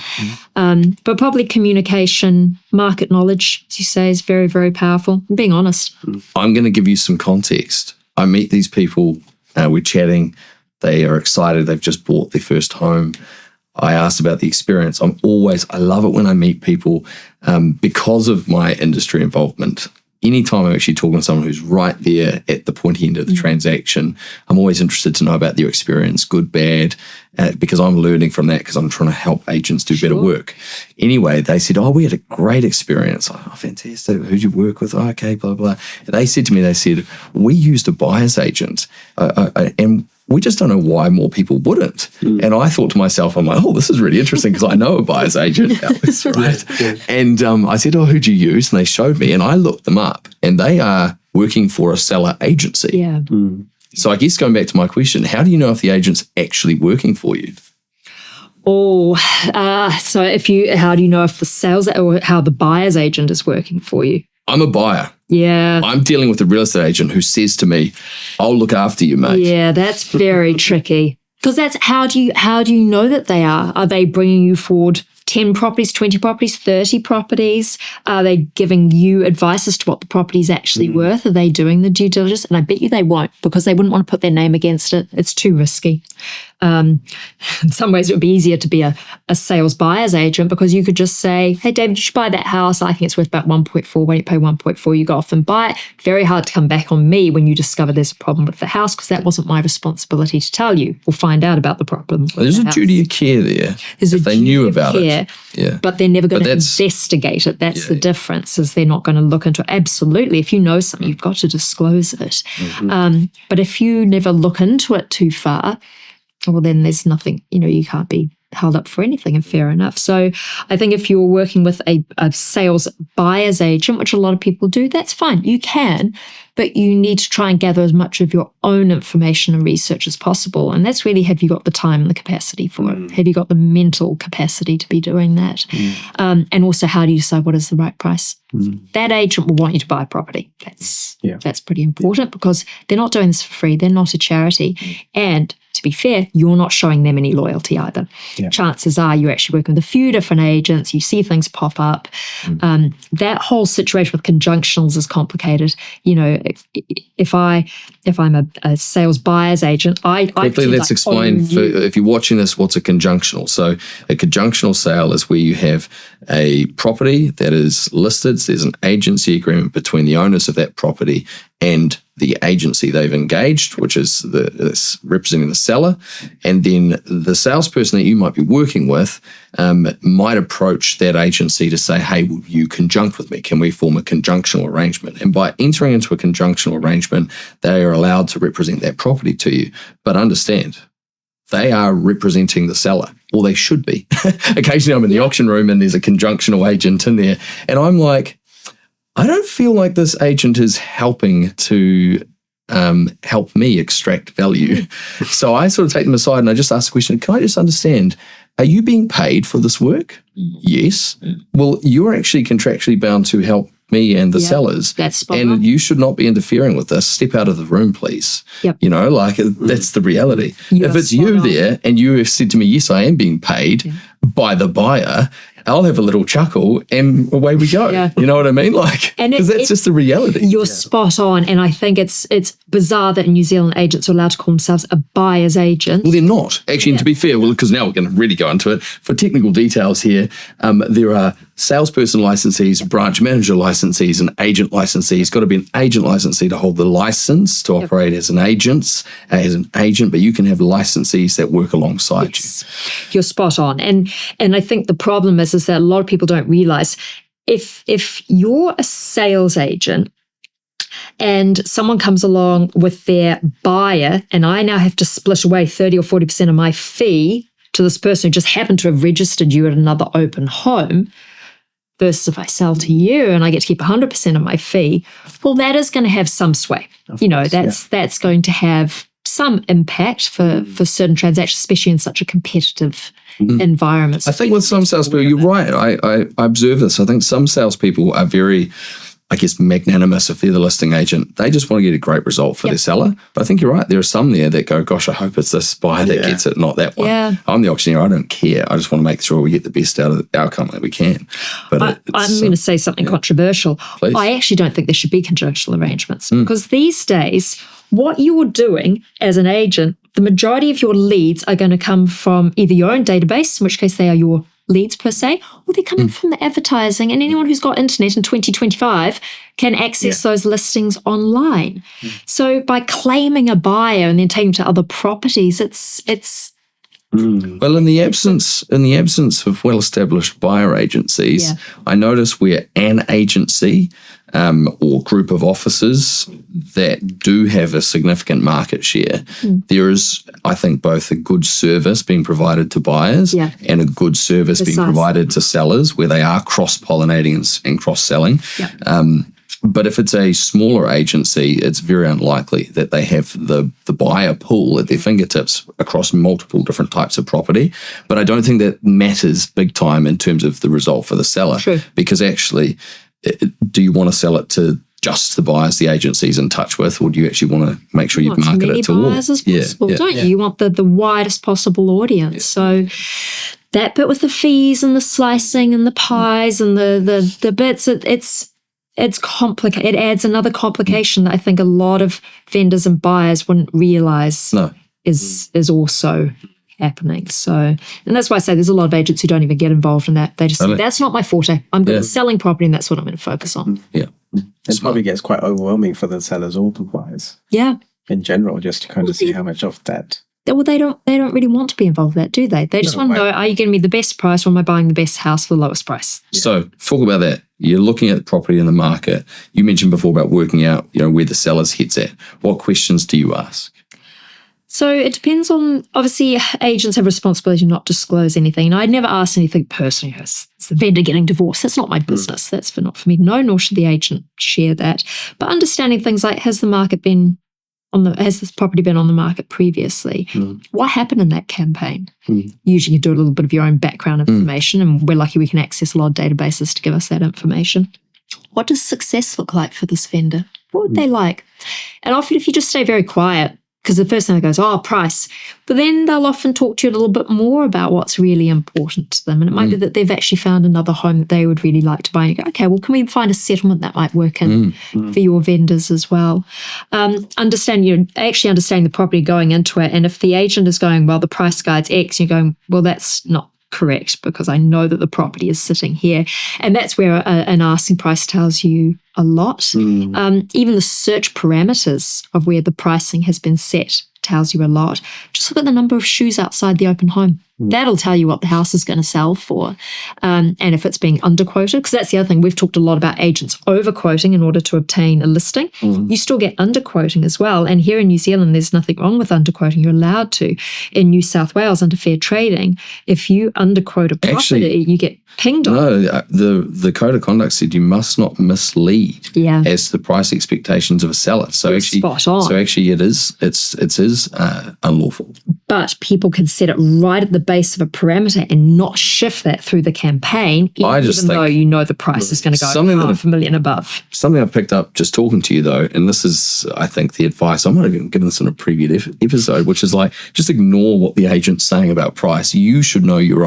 But probably communication, market knowledge, as you say, is very, very powerful. I'm being honest. I'm going to give you some context. I meet these people, we're chatting, they are excited, they've just bought their first home. I asked about the experience. I love it when I meet people because of my industry involvement. Anytime I'm actually talking to someone who's right there at the pointy end of the transaction, I'm always interested to know about their experience, good, bad, because I'm learning from that because I'm trying to help agents do better work. Anyway, they said, we had a great experience. Oh, fantastic. Who'd you work with? Oh, okay, blah, blah. And they said to me, we used a buyer's agent and we just don't know why more people wouldn't. And I thought to myself, I'm like, this is really interesting because I know a buyer's agent. Alex, right? And I said, who'd you use? And they showed me and I looked them up and they are working for a seller agency. Yeah. So I guess going back to my question, how do you know if the agent's actually working for you? So how do you know if the sales or how the buyer's agent is working for you? I'm a buyer. Yeah. I'm dealing with a real estate agent who says to me, I'll look after you, mate. Yeah, that's very tricky. Because that's how do you know that they are? Are they bringing you forward 10 properties, 20 properties, 30 properties? Are they giving you advice as to what the property is actually worth? Are they doing the due diligence? And I bet you they won't because they wouldn't want to put their name against it. It's too risky. In some ways, it would be easier to be a sales buyer's agent because you could just say, hey, David, you should buy that house. I think it's worth about 1.4. When you pay 1.4, you go off and buy it. Very hard to come back on me when you discover there's a problem with the house because that wasn't my responsibility to tell you or find out about the problem. There's a duty of care there. If they knew about it. Yeah. But they're never going to investigate it. That's the difference, is they're not going to look into it. Absolutely. If you know something, you've got to disclose it. But if you never look into it too far, well, then there's nothing, you can't be held up for anything, and fair enough. So I think if you're working with a sales buyer's agent, which a lot of people do, that's fine. You can, but you need to try and gather as much of your own information and research as possible. And that's really, have you got the time and the capacity for it? Have you got the mental capacity to be doing that? And also, how do you decide what is the right price? That agent will want you to buy a property. That's pretty important because they're not doing this for free. They're not a charity. And to be fair, you're not showing them any loyalty either. Chances are you're actually working with a few different agents. You see things pop up. That whole situation with conjunctionals is complicated. If I'm a sales buyer's agent, quickly let's explain if you're watching this, what's a conjunctional. So a conjunctional sale is where you have a property that is listed. So there's an agency agreement between the owners of that property and the agency they've engaged, which is representing the seller. And then the salesperson that you might be working with might approach that agency to say, hey, will you conjunct with me? Can we form a conjunctional arrangement? And by entering into a conjunctional arrangement, they are allowed to represent that property to you. But understand, they are representing the seller, or they should be. Occasionally I'm in the auction room and there's a conjunctional agent in there. And I'm like, I don't feel like this agent is helping to help me extract value. So I sort of take them aside and I just ask the question, can I just understand, are you being paid for this work? Yes. Well, you're actually contractually bound to help me and the sellers. That's spot and on. You should not be interfering with this. Step out of the room, please. Yep. That's the reality. You're if it's spot you on. there and you have said to me, yes, I am being paid by the buyer, I'll have a little chuckle and away we go. Yeah. You know what I mean? Like, And because that's just the reality. You're spot on. And I think it's bizarre that New Zealand agents are allowed to call themselves a buyer's agent. Well, they're not. Actually, and to be fair, because now we're going to really go into it. For technical details here, there are salesperson licensees, branch manager licensees, and agent licensees. Got to be an agent licensee to hold the license to operate as an agent, but you can have licensees that work alongside you. You're spot on. And I think the problem is that a lot of people don't realize if you're a sales agent and someone comes along with their buyer and I now have to split away 30 or 40% of my fee to this person who just happened to have registered you at another open home, versus if I sell to you and I get to keep 100% of my fee, well, that is going to have some sway. That's going to have some impact for certain transactions, especially in such a competitive environment. I think with some salespeople, you're right. I observe this. I think some salespeople are very, I guess, magnanimous if they're the listing agent. They just want to get a great result for their seller. But I think you're right. There are some there that go, gosh, I hope it's this buyer that gets it, not that one. Yeah. I'm the auctioneer. I don't care. I just want to make sure we get the best out of the outcome that we can. But I'm going to say something controversial. Please. I actually don't think there should be conjunctional arrangements because these days, what you're doing as an agent, the majority of your leads are going to come from either your own database, in which case they are your leads per se, or they're coming from the advertising. And anyone who's got internet in 2025 can access those listings online. So by claiming a buyer and then taking them to other properties, it's well, in the absence of well-established buyer agencies, I notice where an agency or group of offices that do have a significant market share, there is, I think, both a good service being provided to buyers and a good service being provided to sellers where they are cross-pollinating and cross-selling. But if it's a smaller agency, it's very unlikely that they have the buyer pool at their fingertips across multiple different types of property. But I don't think that matters big time in terms of the result for the seller. True. Because actually, do you want to sell it to just the buyers the agency's in touch with, or do you actually want to make sure you market it to all? As many buyers as possible, don't you? You want the widest possible audience. So that bit with the fees and the slicing and the pies and the bits, it's complicated. It adds another complication that I think a lot of vendors and buyers wouldn't realize is also happening. So, and that's why I say there's a lot of agents who don't even get involved in that. They just say, that's not my forte. I'm good at selling property and that's what I'm going to focus on. Yeah. It probably gets quite overwhelming for the sellers or the buyers. Yeah. In general, just to kind of see how much of that. Well, they don't really want to be involved in that, do they? They just want to know, are you getting me the best price or am I buying the best house for the lowest price? So talk about that. You're looking at the property in the market. You mentioned before about working out, where the seller's head's at. What questions do you ask? So it depends on, obviously, agents have a responsibility to not disclose anything. And I'd never ask anything personally. It's the vendor getting divorced. That's not my business. That's not for me to know, nor should the agent share that. But understanding things like, has this property been on the market previously? What happened in that campaign? Usually you do a little bit of your own background information, and we're lucky we can access a lot of databases to give us that information. What does success look like for this vendor? What would they like? And often if you just stay very quiet, because the first thing that goes, price. But then they'll often talk to you a little bit more about what's really important to them. And it might be that they've actually found another home that they would really like to buy. And you go, okay, well, can we find a settlement that might work in for your vendors as well? Understanding the property going into it. And if the agent is going, well, the price guide's X, you're going, well, that's not correct because I know that the property is sitting here. And that's where an asking price tells you a lot. Even the search parameters of where the pricing has been set tells you a lot. Just look at the number of shoes outside the open home. That'll tell you what the house is going to sell for. And if it's being underquoted, because that's the other thing. We've talked a lot about agents overquoting in order to obtain a listing. You still get underquoting as well. And here in New Zealand, there's nothing wrong with underquoting. You're allowed to. In New South Wales, under fair trading, if you underquote a property, you get pinged on. No, the code of conduct said you must not mislead as to the price expectations of a seller. So spot on. So actually, it's unlawful. but people can set it right at the base of a parameter and not shift that through the campaign, even though you know the price is going to go $500,000 above. Something I picked up just talking to you though, and this is, I think, the advice, I'm going to give this in a previous episode, which is like, just ignore what the agent's saying about price. You should know you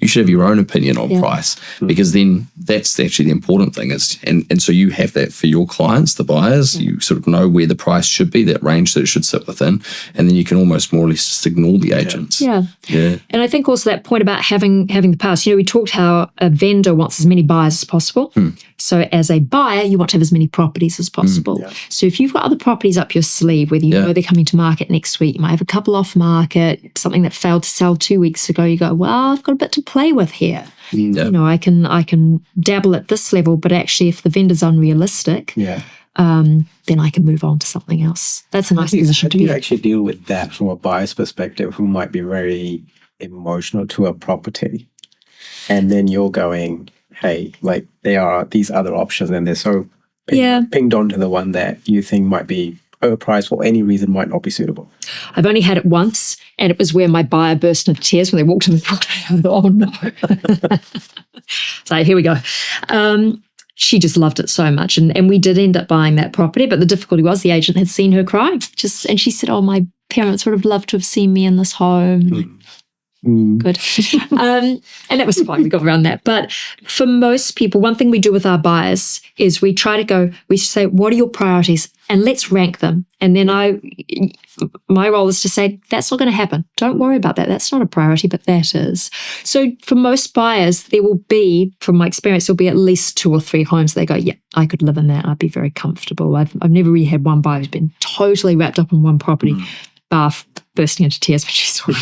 should have your own opinion on price, because then that's actually the important thing is, and so you have that for your clients, the buyers, you sort of know where the price should be, that range that it should sit within, and then you can almost more or less just ignore the agents. Yeah. And I think also that point about having the past, we talked how a vendor wants as many buyers as possible. So as a buyer, you want to have as many properties as possible. So if you've got other properties up your sleeve, whether you know they're coming to market next week, you might have a couple off market, something that failed to sell 2 weeks ago, you go, well, I've got a bit to play with here. I can dabble at this level, but actually if the vendor's unrealistic, then I can move on to something else. That's a nice position to be in. How do you actually deal with that from a buyer's perspective who might be very emotional to a property? And then you're going, hey, like there are these other options and they're so pinged onto the one that you think might be overpriced for any reason, might not be suitable. I've only had it once, and it was where my buyer burst into tears when they walked in the property. Oh no. So here we go. She just loved it so much. And we did end up buying that property. But the difficulty was the agent had seen her cry. And she said, oh, my parents would have loved to have seen me in this home. Good. And that was fine. We got around that. But for most people, one thing we do with our buyers is we say, what are your priorities? And let's rank them. And then my role is to say, that's not going to happen. Don't worry about that. That's not a priority, but that is. So for most buyers, there will be, from my experience, there'll be at least 2 or 3 homes they go, yeah, I could live in that. I'd be very comfortable. I've never really had one buyer who's been totally wrapped up in one property, bar bursting into tears when she saw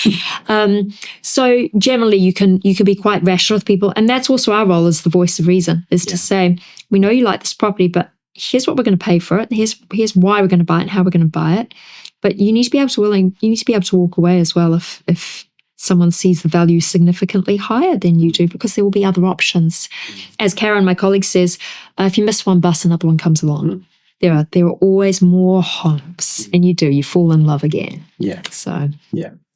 it. So generally you can be quite rational with people. And that's also our role as the voice of reason, is to say, we know you like this property, but here's what we're going to pay for it. Here's why we're going to buy it and how we're going to buy it. But you need to be able to walk away as well if someone sees the value significantly higher than you do, because there will be other options. As Karen, my colleague, says, if you miss one bus, another one comes along. There are always more homes, and you fall in love again. So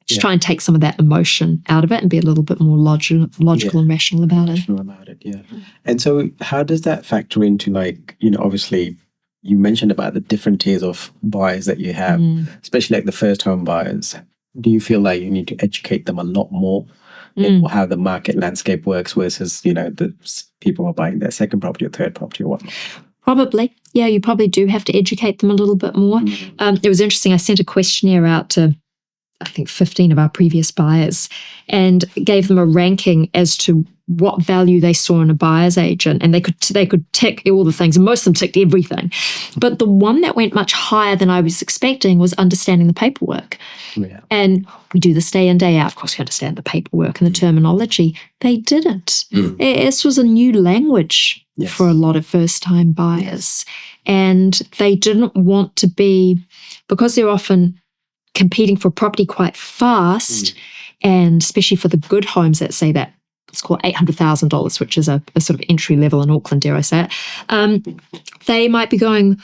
just try and take some of that emotion out of it and be a little bit more logical and rational about it. And so how does that factor into, like, obviously you mentioned about the different tiers of buyers that you have, especially like the first home buyers. Do you feel like you need to educate them a lot more in how the market landscape works versus, the people who are buying their second property or third property or whatnot? Probably. Yeah, you probably do have to educate them a little bit more. It was interesting. I sent a questionnaire out to, I think, 15 of our previous buyers and gave them a ranking as to what value they saw in a buyer's agent. And they could tick all the things, and most of them ticked everything. But the one that went much higher than I was expecting was understanding the paperwork. And we do this day in, day out. Of course, we understand the paperwork and the terminology. They didn't. This was a new language for a lot of first-time buyers. And they didn't want to be, because they're often competing for property quite fast, and especially for the good homes that say that, it's called $800,000, which is a sort of entry level in Auckland, dare I say it. They might be going,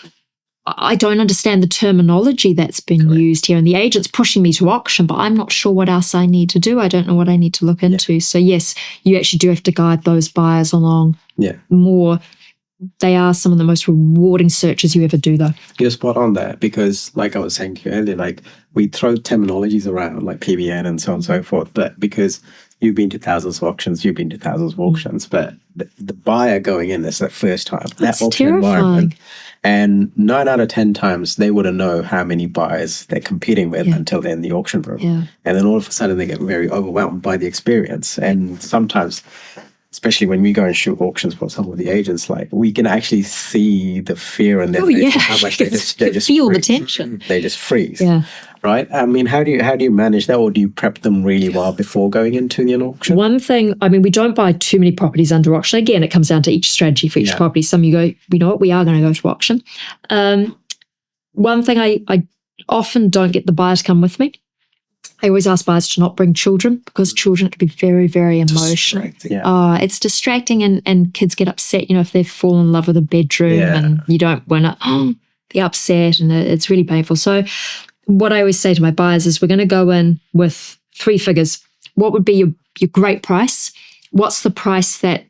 I don't understand the terminology that's been used here, and the agent's pushing me to auction, but I'm not sure what else I need to do. I don't know what I need to look into. So yes, you actually do have to guide those buyers along more. They are some of the most rewarding searches you ever do, though. You're spot on there, because like I was saying to you earlier, like we throw terminologies around like PBN and so on and so forth, but because you've been to thousands of auctions, but the buyer going in is the first time. That's that auction environment. And 9 out of 10 times they wouldn't know how many buyers they're competing with until they're in the auction room. And then all of a sudden they get very overwhelmed by the experience. And sometimes, especially when we go and shoot auctions for some of the agents, like we can actually see the fear in their face, how much they just feel freeze. The tension. They just freeze. Right? I mean, how do you manage that, or do you prep them really well before going into the auction? One thing, we don't buy too many properties under auction. Again, it comes down to each strategy for each property. Some you go, you know what, we are going to go to auction. One thing I often don't get the buyer to come with me. I always ask buyers to not bring children, because children can be very, very emotional. It's distracting, and kids get upset, if they fall in love with a bedroom and you don't win it. They're upset, and it's really painful. So what I always say to my buyers is we're going to go in with 3 figures. What would be your great price? What's the price that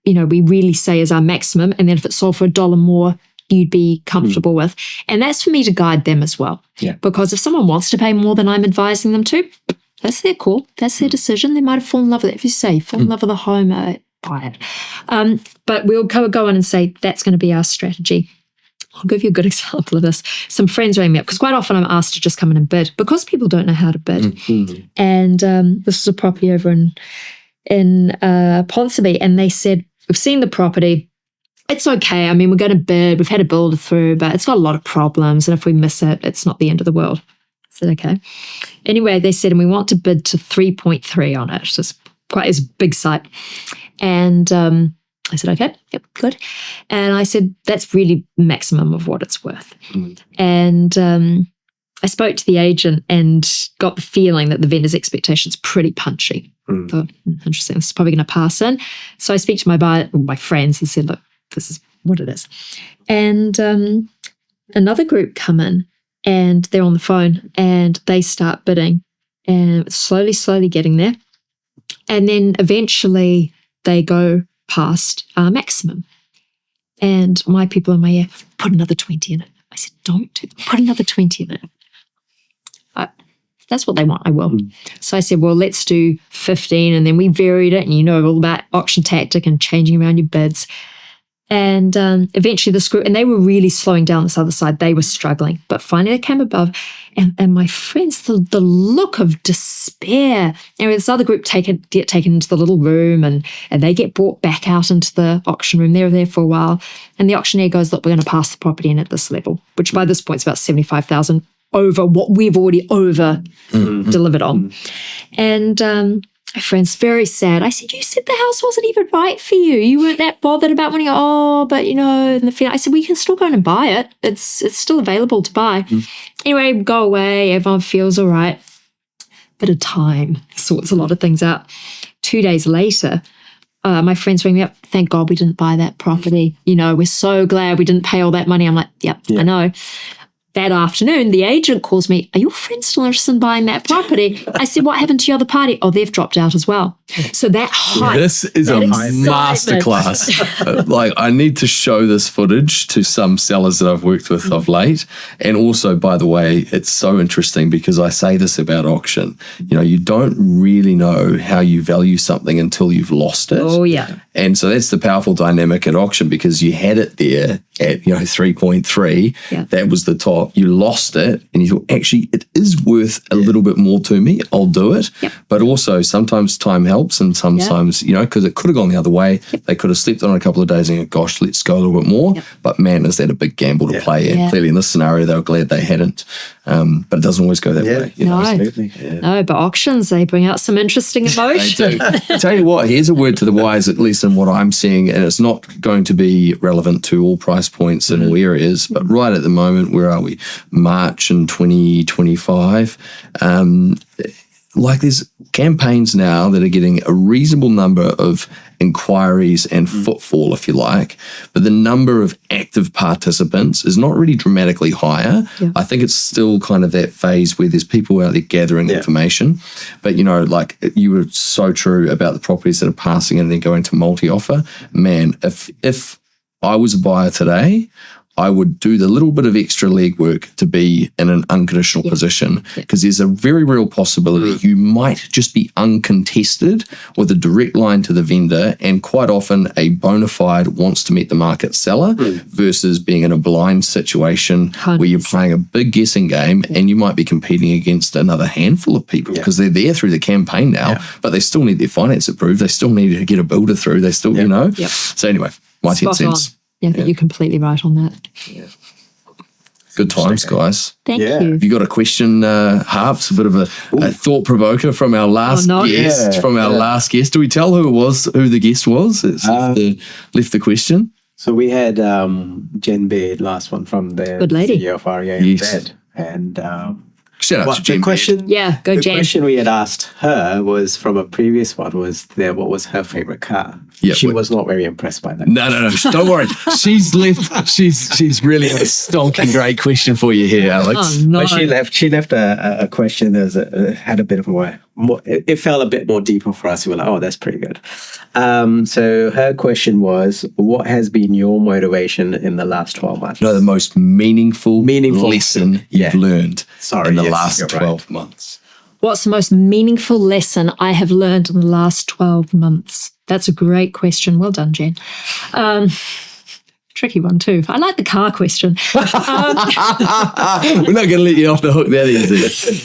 we really say is our maximum? And then if it sold for $1 more, you'd be comfortable with. And that's for me to guide them as well. Yeah. Because if someone wants to pay more than I'm advising them to, that's their call. That's their decision. They might have fallen in love with it. If you say, fall in love with a home, buy it. But we'll go in and say, that's going to be our strategy. I'll give you a good example of this. Some friends rang me up because quite often I'm asked to just come in and bid because people don't know how to bid. Mm-hmm. And this is a property over in Ponsonby, and they said, we've seen the property. It's okay. I mean, we're going to bid. We've had a builder through, but it's got a lot of problems. And if we miss it, it's not the end of the world. I said, okay. Anyway, they said, and we want to bid to 3.3 on it. So it's quite a big site. And I said, okay, yep, good. And I said, that's really maximum of what it's worth. Mm. And I spoke to the agent and got the feeling that the vendor's expectation's pretty punchy. Mm. Thought, interesting, this is probably going to pass in. So I speak to my friends and said, look, this is what it is. And another group come in and they're on the phone and they start bidding and slowly getting there. And then eventually they go past our maximum. And my people in my ear, put another 20 in it. I said, don't do that. Put another 20 in it. That's what they want, I will. Mm. So I said, well, let's do 15. And then we varied it. And you know all about auction tactic and changing around your bids. And eventually this group, and they were really slowing down this other side. They were struggling. But finally they came above. And my friends, the look of despair. And this other group get taken into the little room and they get brought back out into the auction room. They're there for a while. And the auctioneer goes, look, we're going to pass the property in at this level, which by this point is about 75,000 over what we've already delivered on. And my friend's very sad. I said, you said the house wasn't even right for you. You weren't that bothered about when you go, but and the feeling. I said, well, you can still go in and buy it. It's still available to buy. Anyway, go away. Everyone feels all right. Bit of time sorts a lot of things out. 2 days later, my friends ring me up. Thank God we didn't buy that property. We're so glad we didn't pay all that money. I'm like, yep, I know. That afternoon, the agent calls me, are your friends still interested in buying that property? I said, what happened to your other party? Oh, they've dropped out as well. So that hype. This is a masterclass. I need to show this footage to some sellers that I've worked with of late. And also, by the way, it's so interesting because I say this about auction. You don't really know how you value something until you've lost it. Oh, yeah. And so that's the powerful dynamic at auction because you had it there at 3.3. Yeah. That was the top. You lost it and you thought, actually, it is worth a little bit more to me. I'll do it. Yep. But also sometimes time helps and sometimes, because it could have gone the other way. Yep. They could have slept on it a couple of days and go, gosh, let's go a little bit more. Yep. But man, is that a big gamble to play in? Clearly in this scenario, they were glad they hadn't. But it doesn't always go that way. No, but auctions, they bring out some interesting emotion. They do. Tell you what, here's a word to the wise, at least in what I'm seeing, and it's not going to be relevant to all price points in all areas, but right at the moment, where are we? March in 2025. There's campaigns now that are getting a reasonable number of inquiries and footfall, if you like, but the number of active participants is not really dramatically higher. Yeah. I think it's still kind of that phase where there's people out there gathering information. But, you were so true about the properties that are passing and then going to multi-offer. Man, if I was a buyer today, I would do the little bit of extra legwork to be in an unconditional position because there's a very real possibility you might just be uncontested with a direct line to the vendor, and quite often a bona fide wants to meet the market seller versus being in a blind situation 100%. Where you're playing a big guessing game and you might be competing against another handful of people because they're there through the campaign now, but they still need their finance approved. They still need to get a builder through. They still, So anyway, my 10 cents. Yeah, I think you're completely right on that. Yeah. Good times, guys. Thank you. Have you got a question, Harps? A bit of a thought provoker from our last guest. Last guest. Do we tell who the guest was? It's left the question. So we had Jen Baird, last one from the Good lady. CEO of REA in bed. And Shout out to Jen. The question, Yeah, go the Jen. question we had asked her was from a previous one was what was her favorite car? Yeah, she was not very impressed by that. No. Don't worry. She's left. She's really got a stonking great question for you here, Alex. Oh, no. But she left a question that had a bit of more, it felt a bit more deeper for us. We were like, oh, that's pretty good. So her question was, what has been your motivation in the last 12 months? No, the most meaningful lesson you've learned in the last 12 months. What's the most meaningful lesson I have learned in the last 12 months? That's a great question. Well done, Jen. Tricky one too. I like the car question. We're not going to let you off the hook that easy.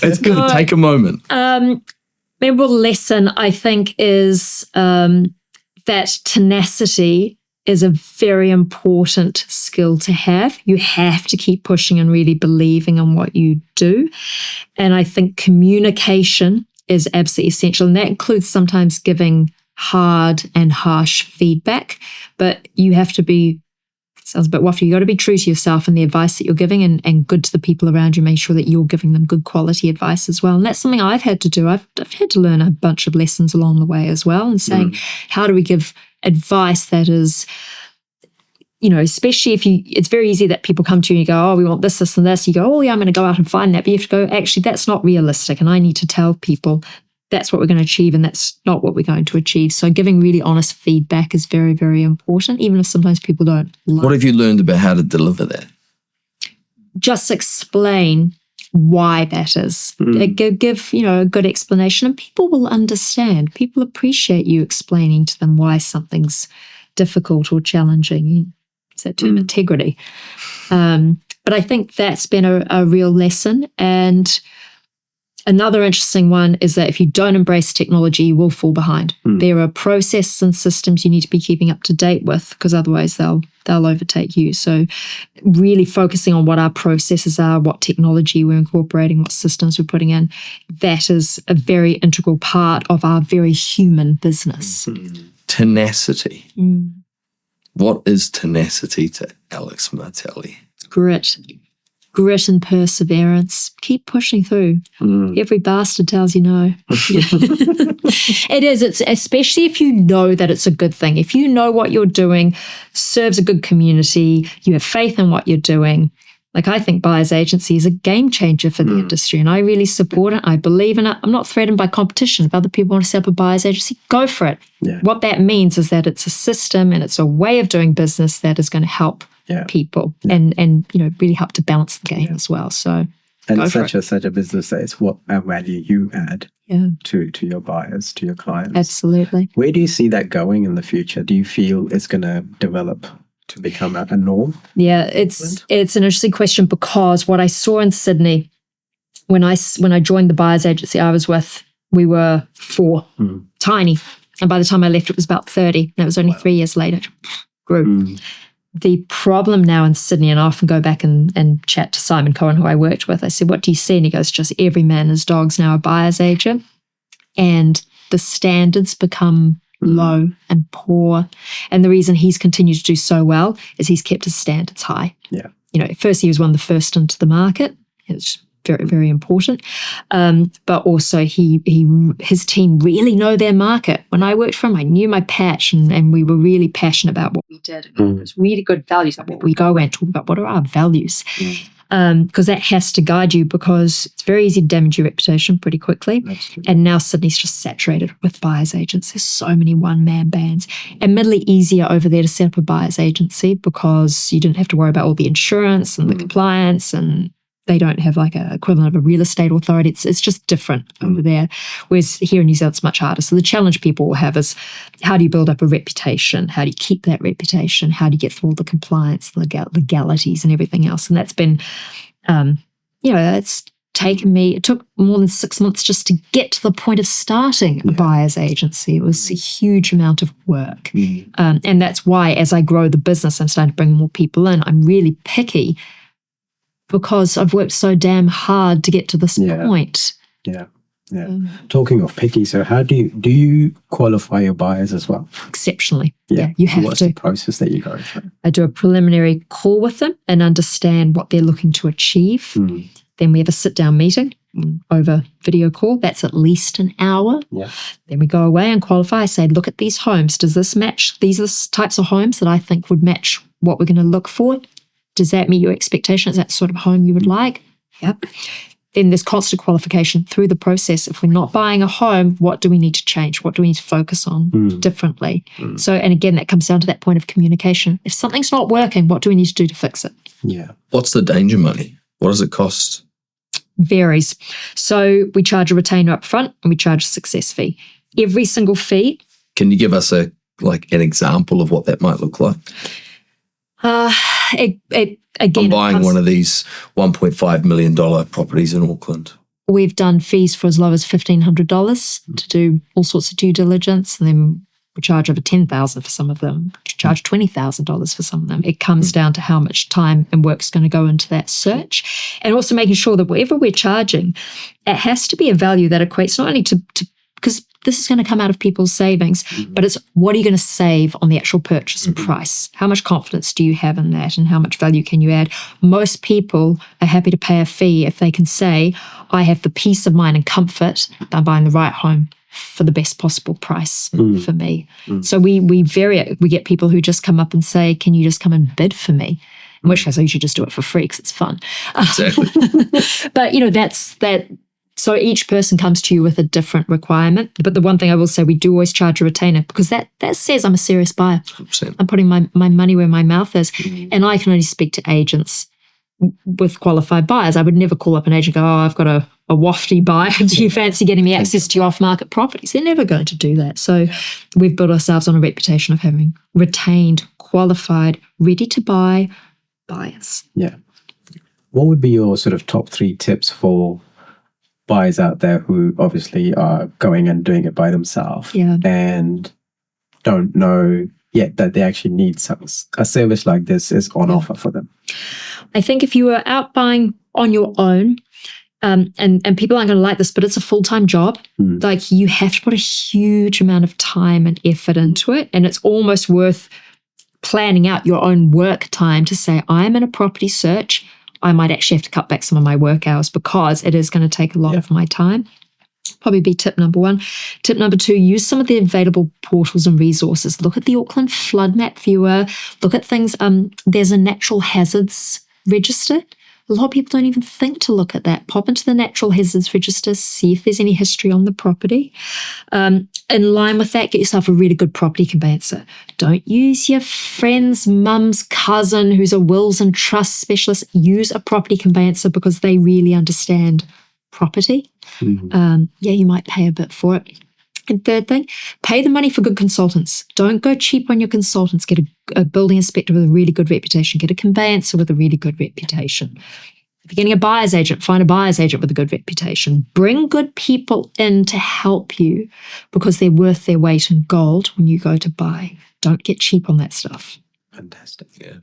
It's good. No. Take a moment. Memorable lesson, I think, is that tenacity is a very important skill to have. You have to keep pushing and really believing in what you do. And I think communication is absolutely essential. And that includes sometimes giving hard and harsh feedback. But you have to be, sounds a bit waffly, you got to be true to yourself and the advice that you're giving and good to the people around you. Make sure that you're giving them good quality advice as well. And that's something I've had to do. I've had to learn a bunch of lessons along the way as well, and saying, how do we give advice that is, especially if it's very easy that people come to you and you go, oh, we want this, this, and this. You go, oh, yeah, I'm going to go out and find that. But you have to go, actually, that's not realistic. And I need to tell people that's what we're going to achieve and that's not what we're going to achieve. So giving really honest feedback is very, very important, even if sometimes people don't like. What have you learned about how to deliver that? Just explain why that is. Give a good explanation, and people will understand. People appreciate you explaining to them why something's difficult or challenging. It's that term, integrity. But I think that's been a real lesson. And another interesting one is that if you don't embrace technology, you will fall behind. There are processes and systems you need to be keeping up to date with, because otherwise they'll overtake you. So really focusing on what our processes are, what technology we're incorporating, what systems we're putting in, that is a very integral part of our very human business. Tenacity. What is tenacity to Alex Martelli? Grit and perseverance. Keep pushing through. Every bastard tells you no. It is. It's especially if you know that it's a good thing. If you know what you're doing serves a good community, you have faith in what you're doing. Like, I think buyer's agency is a game changer for the industry, and I really support it. I believe in it. I'm not threatened by competition. If other people want to set up a buyer's agency, go for it. Yeah. What that means is that it's a system and it's a way of doing business that is going to help people and really help to balance the game as well. So, and it's such a business that it's what value you add to your buyers, to your clients. Absolutely. Where do you see that going in the future? Do you feel it's going to develop to become a norm? Yeah, it's an interesting question, because what I saw in Sydney when I joined the buyer's agency I was with, we were 4, tiny, and by the time I left it was about 30. That was only 3 years later. It grew. The problem now in Sydney, and I often go back and chat to Simon Cohen, who I worked with. I said, what do you see? And he goes, just every man and his dog's now a buyer's agent, and the standards become low and poor. And the reason he's continued to do so well is he's kept his standards high. Yeah. At first he was one of the first into the market. It's very, very important. But also his team really know their market. When I worked for him, I knew my patch, and we were really passionate about what we did. It was really good values. Like, what we go and talk about, what are our values? Because that has to guide you, because it's very easy to damage your reputation pretty quickly. And now Sydney's just saturated with buyer's agents. There's so many one-man bands. Admittedly easier over there to set up a buyer's agency, because you didn't have to worry about all the insurance and the compliance, and they don't have like an equivalent of a real estate authority. It's just different over there. Whereas here in New Zealand, it's much harder. So the challenge people will have is, how do you build up a reputation? How do you keep that reputation? How do you get through all the compliance, legalities and everything else? And that's been, it's taken me, it took more than 6 months just to get to the point of starting a buyer's agency. It was a huge amount of work. And that's why, as I grow the business, I'm starting to bring more people in. I'm really picky, because I've worked so damn hard to get to this point. Yeah. Talking of picky, so how do you qualify your buyers as well? Exceptionally. Yeah, you have What's to. the process that you go through? I do a preliminary call with them and understand what they're looking to achieve. Then we have a sit-down meeting over video call. That's at least an hour. Yeah. Then we go away and qualify. I say, look at these homes. Does this match? These are the types of homes that I think would match what we're going to look for. Does that meet your expectation? Is that the sort of home you would like? Yep. Then there's constant qualification through the process. If we're not buying a home, what do we need to change? What do we need to focus on differently? So, and again, that comes down to that point of communication. If something's not working, what do we need to do to fix it? Yeah. What's the danger money? What does it cost? Varies. So we charge a retainer up front and we charge a success fee. Every single fee. Can you give us an example of what that might look like? Again, I'm buying one of these $1.5 million properties in Auckland. We've done fees for as low as $1,500 to do all sorts of due diligence, and then we charge over $10,000 for some of them. We charge $20,000 for some of them. It comes down to how much time and work's going to go into that search, and also making sure that whatever we're charging, it has to be a value that equates not only to because this is going to come out of people's savings, but it's what are you going to save on the actual purchase price? How much confidence do you have in that, and how much value can you add? Most people are happy to pay a fee if they can say, I have the peace of mind and comfort that I'm buying the right home for the best possible price for me. So we get people who just come up and say, can you just come and bid for me? In which case I usually just do it for free because it's fun. Exactly. But that's that. So each person comes to you with a different requirement. But the one thing I will say, we do always charge a retainer because that says I'm a serious buyer. 100%. I'm putting my money where my mouth is. And I can only speak to agents with qualified buyers. I would never call up an agent and go, I've got a wafty buyer. Do you fancy getting me access to your off-market properties? They're never going to do that. So we've built ourselves on a reputation of having retained, qualified, ready-to-buy buyers. Yeah. What would be your sort of top 3 tips for buyers out there who obviously are going and doing it by themselves and don't know yet that they actually need a service like this is on offer for them? I think if you are out buying on your own, and people aren't going to like this, but it's a full-time job. Like you have to put a huge amount of time and effort into it, and it's almost worth planning out your own work time to say, I'm in a property search. I might actually have to cut back some of my work hours because it is going to take a lot of my time. Probably be tip number 1. Tip number 2, use some of the available portals and resources. Look at the Auckland flood map viewer. Look at things. There's a natural hazards register. A lot of people don't even think to look at that. Pop into the natural hazards register, see if there's any history on the property. In line with that, get yourself a really good property conveyancer. Don't use your friend's mum's cousin who's a wills and trust specialist. Use a property conveyancer because they really understand property. You might pay a bit for it. And third thing, pay the money for good consultants. Don't go cheap on your consultants. Get a building inspector with a really good reputation. Get a conveyancer with a really good reputation. If you're getting a buyer's agent, find a buyer's agent with a good reputation. Bring good people in to help you because they're worth their weight in gold when you go to buy. Don't get cheap on that stuff. Fantastic. Yeah.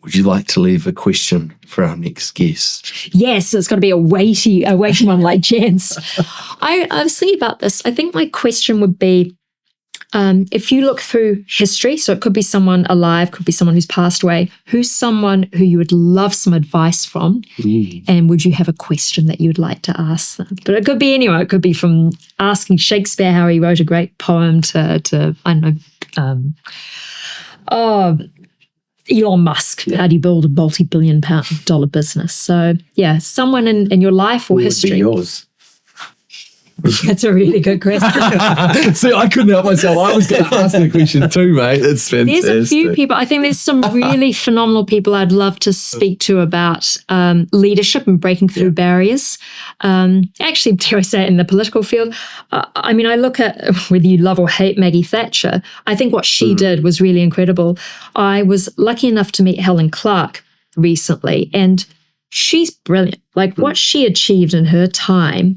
Would you like to leave a question for our next guest? Yes, it's got to be a weighty one like Jen's. I was thinking about this. I think my question would be, if you look through history, so it could be someone alive, could be someone who's passed away, who's someone who you would love some advice from, and would you have a question that you would like to ask them? But it could be anyone. It could be from asking Shakespeare how he wrote a great poem to I don't know, Elon Musk, how do you build a multi-billion-dollar business? So, yeah, someone in your life or history. Would be yours? That's a really good question. See, I couldn't help myself. I was going to ask the question too, mate. It's fantastic. There's a few people. I think there's some really phenomenal people I'd love to speak to about leadership and breaking through barriers. Actually, dare I say it, in the political field, I look at whether you love or hate Maggie Thatcher. I think what she did was really incredible. I was lucky enough to meet Helen Clark recently, and she's brilliant. Like what she achieved in her time.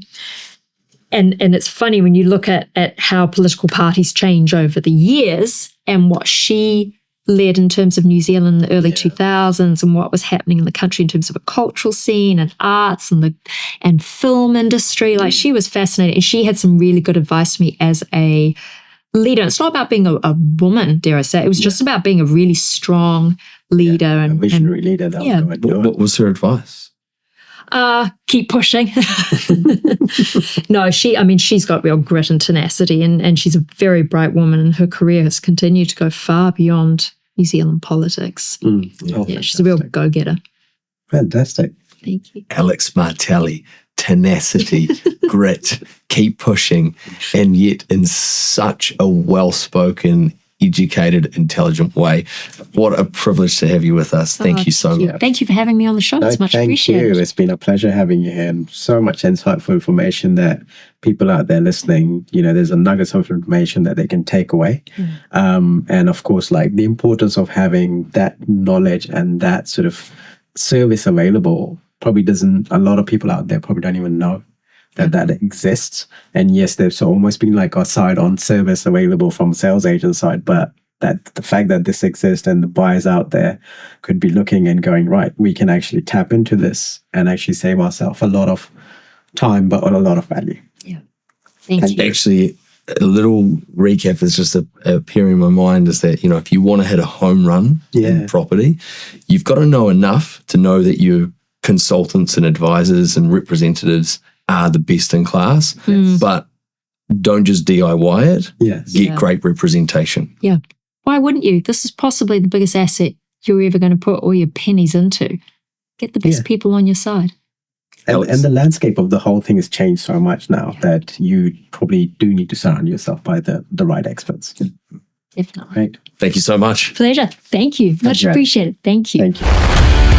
And it's funny when you look at how political parties change over the years and what she led in terms of New Zealand in the early 2000s and what was happening in the country in terms of a cultural scene and arts and film industry. Like she was fascinating. And she had some really good advice for me as a leader. It's not about being a woman, dare I say. It was just about being a really strong leader. A visionary leader. What was her advice? Keep pushing. No, she's got real grit and tenacity, and she's a very bright woman, and her career has continued to go far beyond New Zealand politics. Yeah, she's a real go-getter. Fantastic. Thank you. Alex Martelli, tenacity, grit, keep pushing, and yet in such a well-spoken, educated, intelligent way. What a privilege to have you with us. Thank you so much. Thank you for having me on the show. It's much Thank appreciated. you. It's been a pleasure having you here, and so much insightful information that people out there listening, there's a nuggets of information that they can take away. And of course, like the importance of having that knowledge and that sort of service available probably a lot of people out there probably don't even know that exists. And yes, there's almost been like a side-on service available from sales agent side, but that the fact that this exists and the buyers out there could be looking and going, right, we can actually tap into this and actually save ourselves a lot of time, but a lot of value. Yeah. Thank you. Actually, a little recap is just appearing in my mind is that, if you want to hit a home run in property, you've got to know enough to know that your consultants and advisors and representatives are the best in class, but don't just DIY it. Yes. Get great representation. Yeah. Why wouldn't you? This is possibly the biggest asset you're ever going to put all your pennies into. Get the best people on your side. And the landscape of the whole thing has changed so much now that you probably do need to surround yourself by the right experts. Definitely. Right. Thank you so much. Pleasure. Thank you. Much appreciated. Thank you. Thank you.